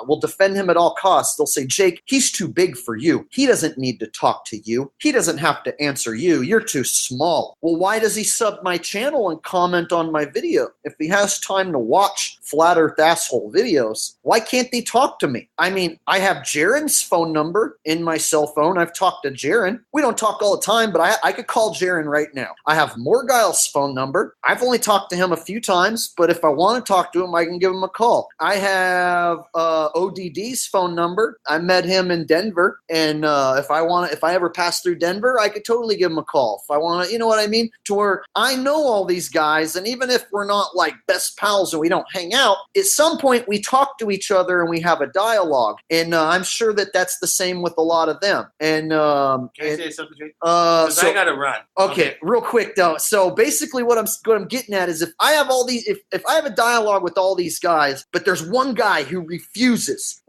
C: will defend him at all costs. us. They'll say, Jake, he's too big for you. He doesn't need to talk to you. He doesn't have to answer you. You're too small. Well, why does he sub my channel and comment on my video? If he has time to watch flat earth asshole videos, why can't they talk to me? I mean, I have Jaren's phone number in my cell phone. I've talked to Jaren. We don't talk all the time, but I could call Jaren right now. I have Morgile's phone number. I've only talked to him a few times, but if I want to talk to him, I can give him a call. I have ODD's phone number. I met him in Denver, and if I ever pass through Denver, I could totally give him a call. If I want to, you know what I mean? To where I know all these guys, and even if we're not like best pals and we don't hang out, at some point we talk to each other and we have a dialogue. And I'm sure that that's the same with a lot of them. And
B: can I say something, Jake? Because I gotta run.
C: Okay, real quick though. So basically, what I'm getting at is if I have all these, if I have a dialogue with all these guys, but there's one guy who refuses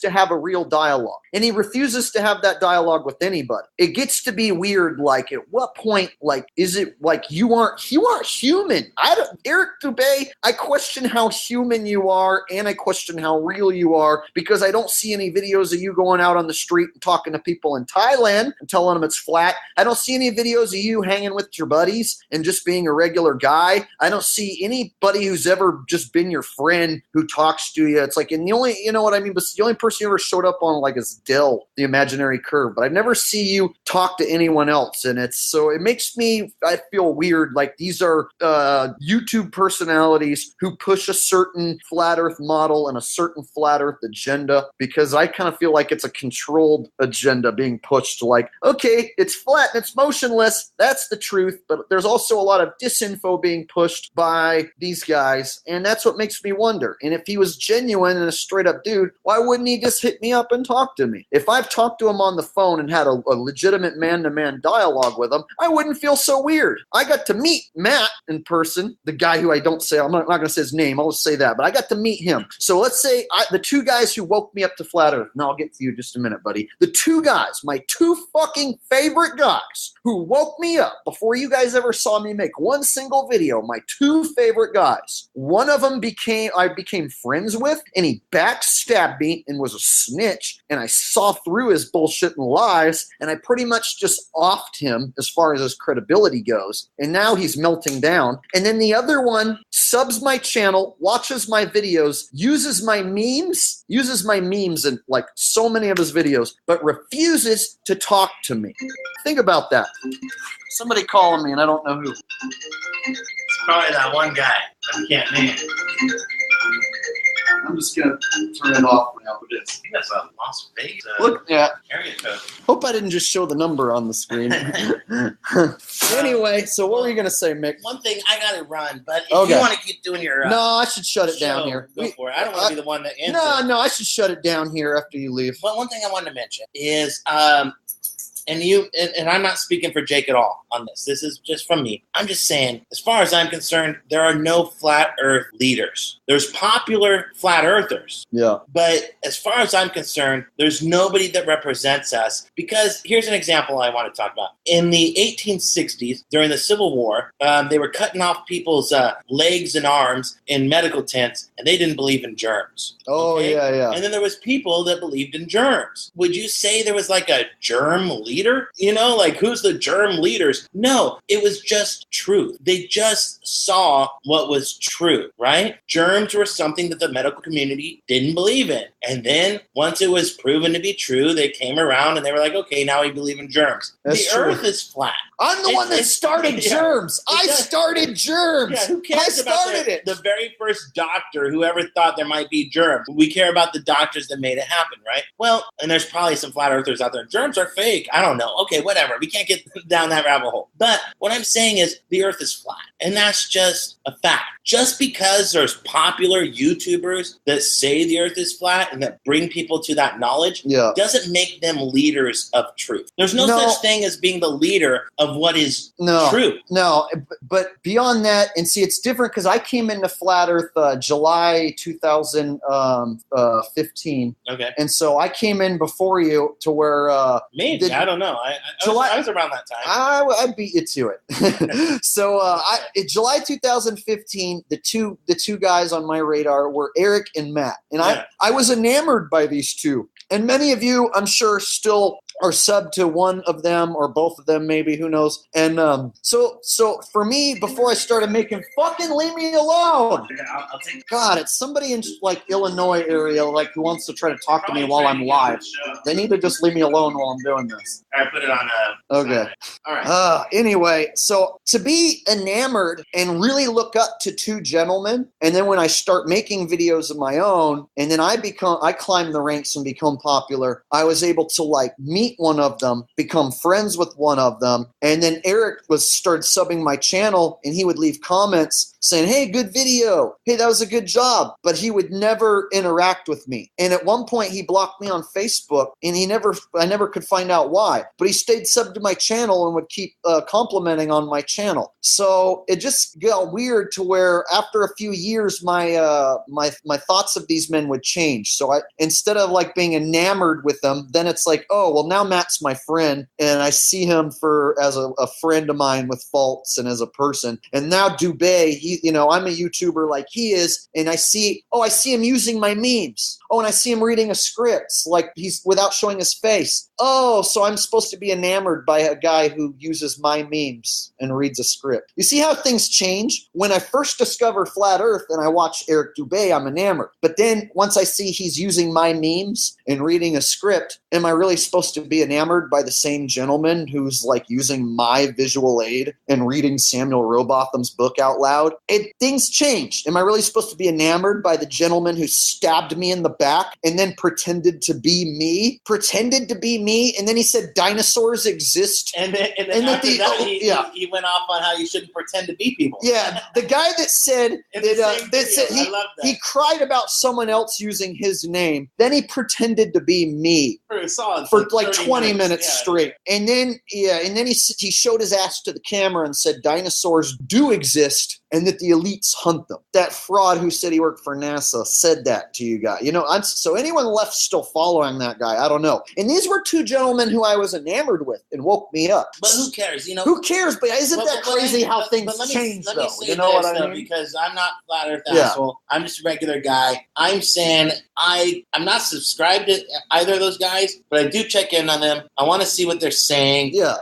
C: to have a real dialogue, and he refuses to have that dialogue with anybody, it gets to be weird. Like, at what point, like, is it like you aren't human? Eric Dubé, I question how human you are, and I question how real you are, because I don't see any videos of you going out on the street and talking to people in Thailand and telling them it's flat. I don't see any videos of you hanging with your buddies and just being a regular guy. I don't see anybody who's ever just been your friend who talks to you. It's like, and the only, you know what I mean? But the only person you ever showed up on like is Dill, the imaginary curve. But I never see you talk to anyone else. And it makes me, I feel weird. Like, these are YouTube personalities who push a certain flat earth model and a certain flat earth agenda, because I kind of feel like it's a controlled agenda being pushed. Like, okay, it's flat and it's motionless. That's the truth. But there's also a lot of disinfo being pushed by these guys. And that's what makes me wonder. And if he was genuine and a straight up dude, why wouldn't he just hit me up and talk to me? If I've talked to him on the phone and had a legitimate man-to-man dialogue with him, I wouldn't feel so weird. I got to meet Matt in person, the guy who I'm not going to say his name, I'll just say that, but I got to meet him. So let's say the two guys who woke me up to flat earth, and I'll get to you in just a minute, buddy. The two guys, my two fucking favorite guys who woke me up before you guys ever saw me make one single video, my two favorite guys. One of them I became friends with, and he backstabbed me and was a snitch, and I saw through his bullshit and lies, and I pretty much just offed him as far as his credibility goes, and now he's melting down. And then the other one subs my channel, watches my videos, uses my memes in like so many of his videos, but refuses to talk to me. Think about that. Somebody calling me and I don't know who.
B: It's probably that one guy that we can't name.
C: I'm just going to turn it off now.
B: I think that's a Las Vegas
C: Look, yeah.
B: area code.
C: Hope I didn't just show the number on the screen. Anyway, so what were you going to say, Mick?
B: One thing, I got to run, but if you want to keep doing your
C: no, I should shut it down here.
B: Go for it. I don't want to be the one that ends
C: No, I should shut it down here after you leave.
B: Well, one thing I wanted to mention is and I'm not speaking for Jake at all on this. This is just from me. I'm just saying, as far as I'm concerned, there are no flat earth leaders. There's popular flat earthers.
C: Yeah.
B: But as far as I'm concerned, there's nobody that represents us. Because here's an example I want to talk about. In the 1860s, during the Civil War, they were cutting off people's legs and arms in medical tents, and they didn't believe in germs.
C: Oh,
B: okay?
C: yeah.
B: And then there was people that believed in germs. Would you say there was like a germ leader? You know, like, who's the germ leaders? No, it was just truth. They just saw what was true, right? Germs were something that the medical community didn't believe in. And then once it was proven to be true, they came around and they were like, okay, now we believe in germs.
C: That's
B: the
C: true.
B: Earth is flat.
C: I'm the one that started germs. I started germs.
B: Yeah, who cares about the very first doctor who ever thought there might be germs? We care about the doctors that made it happen, right? Well, and there's probably some flat earthers out there. Germs are fake. I don't know. Okay, whatever. We can't get down that rabbit hole. But what I'm saying is the Earth is flat. And that's just a fact. Just because there's popular YouTubers that say the Earth is flat and that bring people to that knowledge doesn't make them leaders of truth. There's no such thing as being the leader of what is true.
C: No, but beyond that, and see, it's different because I came into Flat Earth July 2015.
B: Okay.
C: And so I came in before you to where...
B: maybe. I don't No. I was around that time.
C: I beat you to it. So in July 2015, the two guys on my radar were Eric and Matt, and I was enamored by these two. And many of you, I'm sure, still are sub to one of them or both of them, maybe, who knows. And so for me, before I started making, fucking leave me alone. God, it's somebody in like Illinois area like who wants to try to talk to me while I'm live. They need to just leave me alone while I'm doing this.
B: All right, put it on.
C: Okay.
B: All right.
C: Anyway, so to be enamored and really look up to two gentlemen, and then when I start making videos of my own, and then I climb the ranks and become popular, I was able to like meet one of them, become friends with one of them, and then Eric started subbing my channel, and he would leave comments saying, hey, good video. Hey, that was a good job. But he would never interact with me. And at one point, he blocked me on Facebook, and I never could find out why. But he stayed subbed to my channel and would keep complimenting on my channel. So it just got weird to where after a few years, my thoughts of these men would change. So instead of like being enamored with them, then it's like, oh, well, now Matt's my friend, and I see him as a friend of mine with faults and as a person. And now Dubé, I'm a YouTuber like he is, and I see him using my memes. Oh, and I see him reading a script, like he's without showing his face. Oh, so I'm supposed to be enamored by a guy who uses my memes and reads a script. You see how things change? When I first discovered Flat Earth and I watch Eric Dubé, I'm enamored. But then once I see he's using my memes and reading a script, am I really supposed to be enamored by the same gentleman who's like using my visual aid and reading Samuel Rowbotham's book out loud? Things changed. Am I really supposed to be enamored by the gentleman who stabbed me in the back and then pretended to be me? And then he said dinosaurs exist.
B: And then after that, he went off on how you shouldn't pretend to be people.
C: Yeah, the guy that said
B: that
C: he cried about someone else using his name. Then he pretended to be me for like 20 minutes straight. And then he showed his ass to the camera and said dinosaurs do exist and that the elites hunt them. That fraud who said he worked for NASA said that to you guys. So anyone left still following that guy, I don't know. And these were two gentlemen who I was enamored with and woke me up.
B: But who cares?
C: Who cares? But isn't that crazy how things change, though?
B: Let me say what I mean? Because I'm not Flat Earth asshole. I'm just a regular guy. I'm saying I'm not subscribed to either of those guys, but I do check in on them. I want to see what they're saying.
C: Yeah.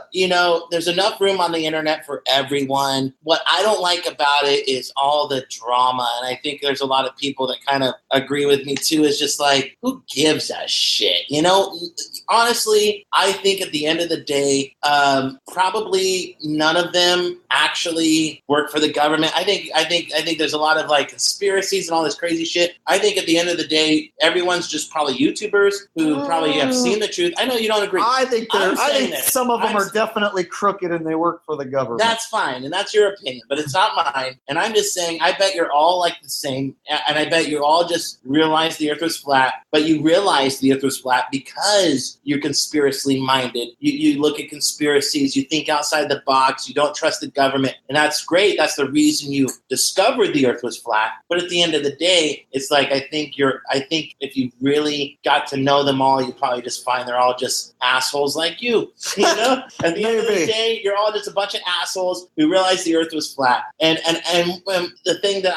B: There's enough room on the internet for everyone. What I don't like about it is all the drama, and I think there's a lot of people that kind of agree with me too. Is just like, who gives a shit? Honestly, I think at the end of the day, probably none of them actually work for the government. I think there's a lot of like conspiracies and all this crazy shit. I think at the end of the day, everyone's just probably YouTubers who probably have seen the truth. I know you don't agree.
C: I think some of them are definitely crooked and they work for the government.
B: That's fine, and that's your opinion, but it's not mine. And I'm just saying, I bet you're all like the same, and I bet you all just realized the Earth was flat, but you realized the Earth was flat because you're conspiracy minded. You look at conspiracies, you think outside the box, you don't trust the government, and that's great. That's the reason you discovered the Earth was flat. But at the end of the day, it's like I think if you really got to know them all, you probably just find they're all just assholes like you. At the end of the day, you're all just a bunch of assholes who realized the Earth was flat. And the thing that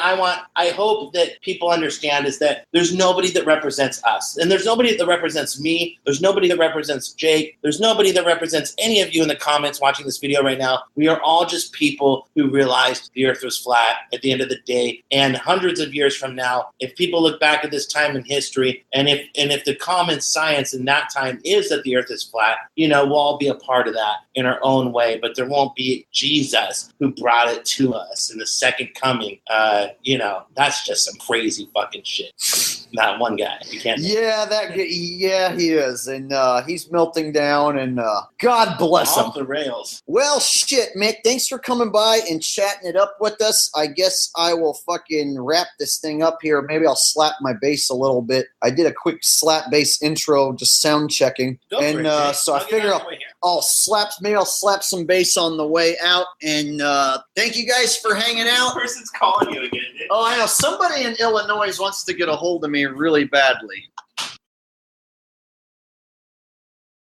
B: I hope that people understand is that there's nobody that represents us, and there's nobody that represents me. There's nobody that represents Jake. There's nobody that represents any of you in the comments watching this video right now. We are all just people who realized the Earth was flat at the end of the day. And hundreds of years from now, if people look back at this time in history, and if the common science in that time is that the Earth is flat, we'll all be a part of that in our own way. But there won't be Jesus who brought it to us in the second coming. That's just some crazy fucking shit. That one guy, you can't.
C: Yeah, he is, and he's melting down, and God bless him.
B: Off the rails.
C: Well, shit, Mick. Thanks for coming by and chatting it up with us. I guess I will fucking wrap this thing up here. Maybe I'll slap my bass a little bit. I did a quick slap bass intro, just sound checking, so I figure I'll slap some bass on the way out. And thank you guys for hanging out.
B: This person's calling you again.
C: Oh, I know somebody in Illinois wants to get a hold of me really badly.